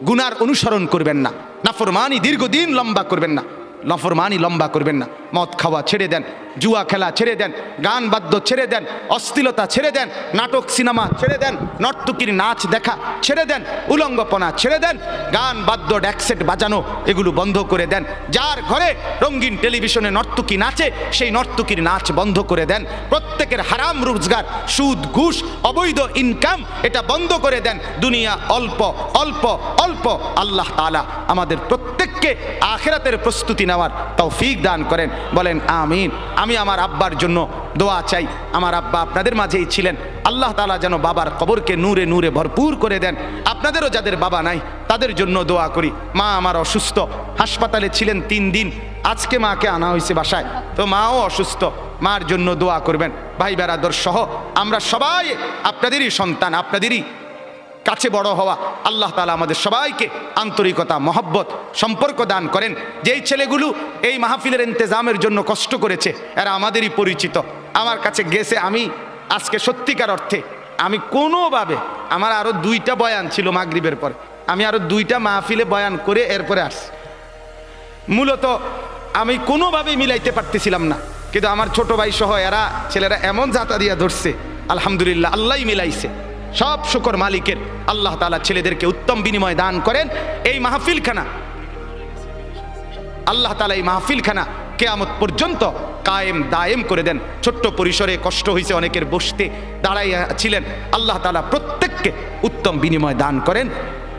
গুনার অনুসরণ করবেন না, নাফরমানি দীর্ঘদিন লম্বা করবেন না, নাফরমানি লম্বা করবেন না। মদ খাওয়া ছেড়ে দেন, জুয়া খেলা ছেড়ে দেন, গান বাদ্য ছেড়ে দেন, অশ্লীলতা ছেড়ে দেন, নাটক সিনেমা ছেড়ে দেন, নর্তকীর নাচ দেখা ছেড়ে দেন, উলঙ্গপনা ছেড়ে দেন, গান বাদ্য ড্যাকসেট বাজানো এগুলো বন্ধ করে দেন। যার ঘরে রঙিন টেলিভিশনে নর্তকী নাচে সেই নর্তকীর নাচ বন্ধ করে দেন। প্রত্যেকের হারাম রোজগার, সুদ, ঘুষ, অবৈধ ইনকাম, এটা বন্ধ করে দেন। দুনিয়া অল্প অল্প অল্প। আল্লাহ তাআলা আমাদের প্রত্যেককে আখিরাতের প্রস্তুতি নেওয়ার তৌফিক দান করেন, বলেন আমিন। আমি আমার আব্বার জন্য দোয়া চাই। আমার আব্বা আপনাদের মাঝেই ছিলেন, আল্লাহ তাআলা যেন বাবার কবরকে নূরে নূরে ভরপুর করে দেন। আপনাদেরও যাদের বাবা নাই তাদের জন্য দোয়া করি। মা আমার অসুস্থ, হাসপাতালে ছিলেন 3 দিন, আজকে মাকে আনা হয়েছে বাসায়, তো মাও অসুস্থ, মার জন্য দোয়া করবেন। ভাই বেরাদর সহ আমরা সবাই আপনাদেরই সন্তান, আপনাদেরই কাছে বড় হওয়া। আল্লাহ তাআলা আমাদের সবাইকে আন্তরিকতা, মহব্বত, সম্পর্ক দান করেন। যেই ছেলেগুলো এই মাহফিলের ইন্তেজামের জন্য কষ্ট করেছে এরা আমাদেরই পরিচিত, আমার কাছে গেছে। আমি আজকে সত্যিকার অর্থে আমি কোনোভাবে, আমার আরও 2টা বয়ান ছিল মাগরিবের পর, আমি আরও 2টা মাহফিলে বয়ান করে এরপরে আসছি। মূলত আমি কোনোভাবেই মিলাইতে পারতেছিলাম না, কিন্তু আমার ছোট ভাই সহ এরা ছেলেরা এমন জাতা দিয়া ধরছে, আলহামদুলিল্লাহ আল্লাহই মিলাইছে। সব শুকর মালিকের। আল্লাহ তাআলা ছেলেদেরকে উত্তম বিনিময় দান করেন। এই মাহফিলখানা আল্লাহ তাআলা এই মাহফিলখানা কিয়ামত পর্যন্ত কায়েম দায়েম করে দেন। ছোট্ট পরিসরে কষ্ট হয়েছে অনেকের, বসতে দাঁড়াইয়া ছিলেন, আল্লাহ তাআলা প্রত্যেককে উত্তম বিনিময় দান করেন।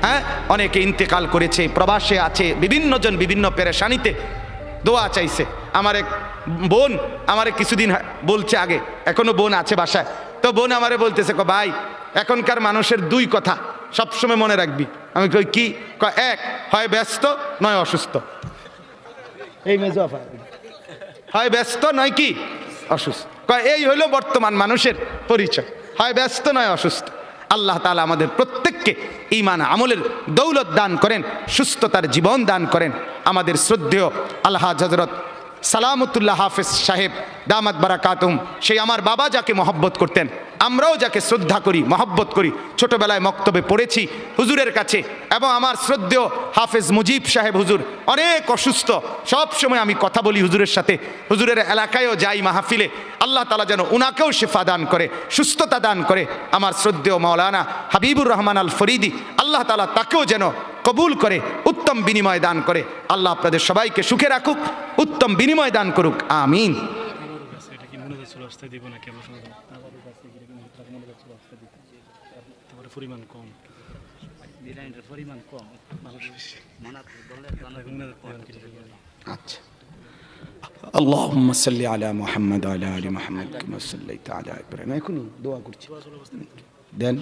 হ্যাঁ, অনেকে ইন্তেকাল করেছে, প্রবাসে আছে, বিভিন্ন জন বিভিন্ন পেরেশানিতে দোয়া চাইছে। আমার এক বোন আমারে কিছুদিন বলছে, আগে এখনো বোন আছে বাসায়, তো বোন আমারে বলতেছে, ভাই এখনকার মানুষের 2 কথা সবসময় মনে রাখবি। আমি কই কি? এক, হয় ব্যস্ত নয় অসুস্থ। এই মেজফা হয় ব্যস্ত নয় কি অসুস্থ। এই হলো বর্তমান মানুষের পরিচয়, হয় ব্যস্ত নয় অসুস্থ। আল্লাহ তাআলা আমাদের প্রত্যেককে ঈমান আমলের দৌলত দান করেন, সুস্থতার জীবন দান করেন। আমাদের শ্রদ্ধেয় আলহাজ হযরত সালামতুল্লাহ হাফেজ সাহেব দামাত বারাকাতুম, সেই আমার বাবা যাকে মহব্বত করতেন, আমরাও যাকে শ্রদ্ধা করি, মহব্বত করি, ছোটবেলায় মক্তবে পড়েছি হুজুরের কাছে। এবং আমার শ্রদ্ধেয় হাফেজ মুজিব সাহেব হুজুর অনেক অসুস্থ, সব সময় আমি কথা বলি হুজুরের সাথে, হুজুরের এলাকায়ও যাই মাহফিলে। আল্লাহ তাআলা যেন উনাকেও শিফা দান করে, সুস্থতা দান করে। আমার শ্রদ্ধেয় মাওলানা হাবিবুর রহমান আল ফরিদি, আল্লাহ তাআলা তাকেও যেন কবুল করে, উত্তম বিনিময় দান করে। আল্লাহ আপনাদের সবাইকে সুখে রাখুক, উত্তম বিনিময় দান করুক, আমিন। আচ্ছা। اللهم صل على محمد وعلى آل محمد كما صليت على إبراهيم এখনই দোয়া করছি দেন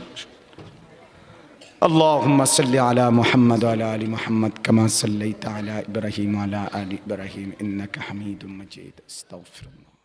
اللهم صل على محمد وعلى آل محمد كما صليت على إبراهيم وعلى آل إبراهيم إنك حميد مجيد استغفر الله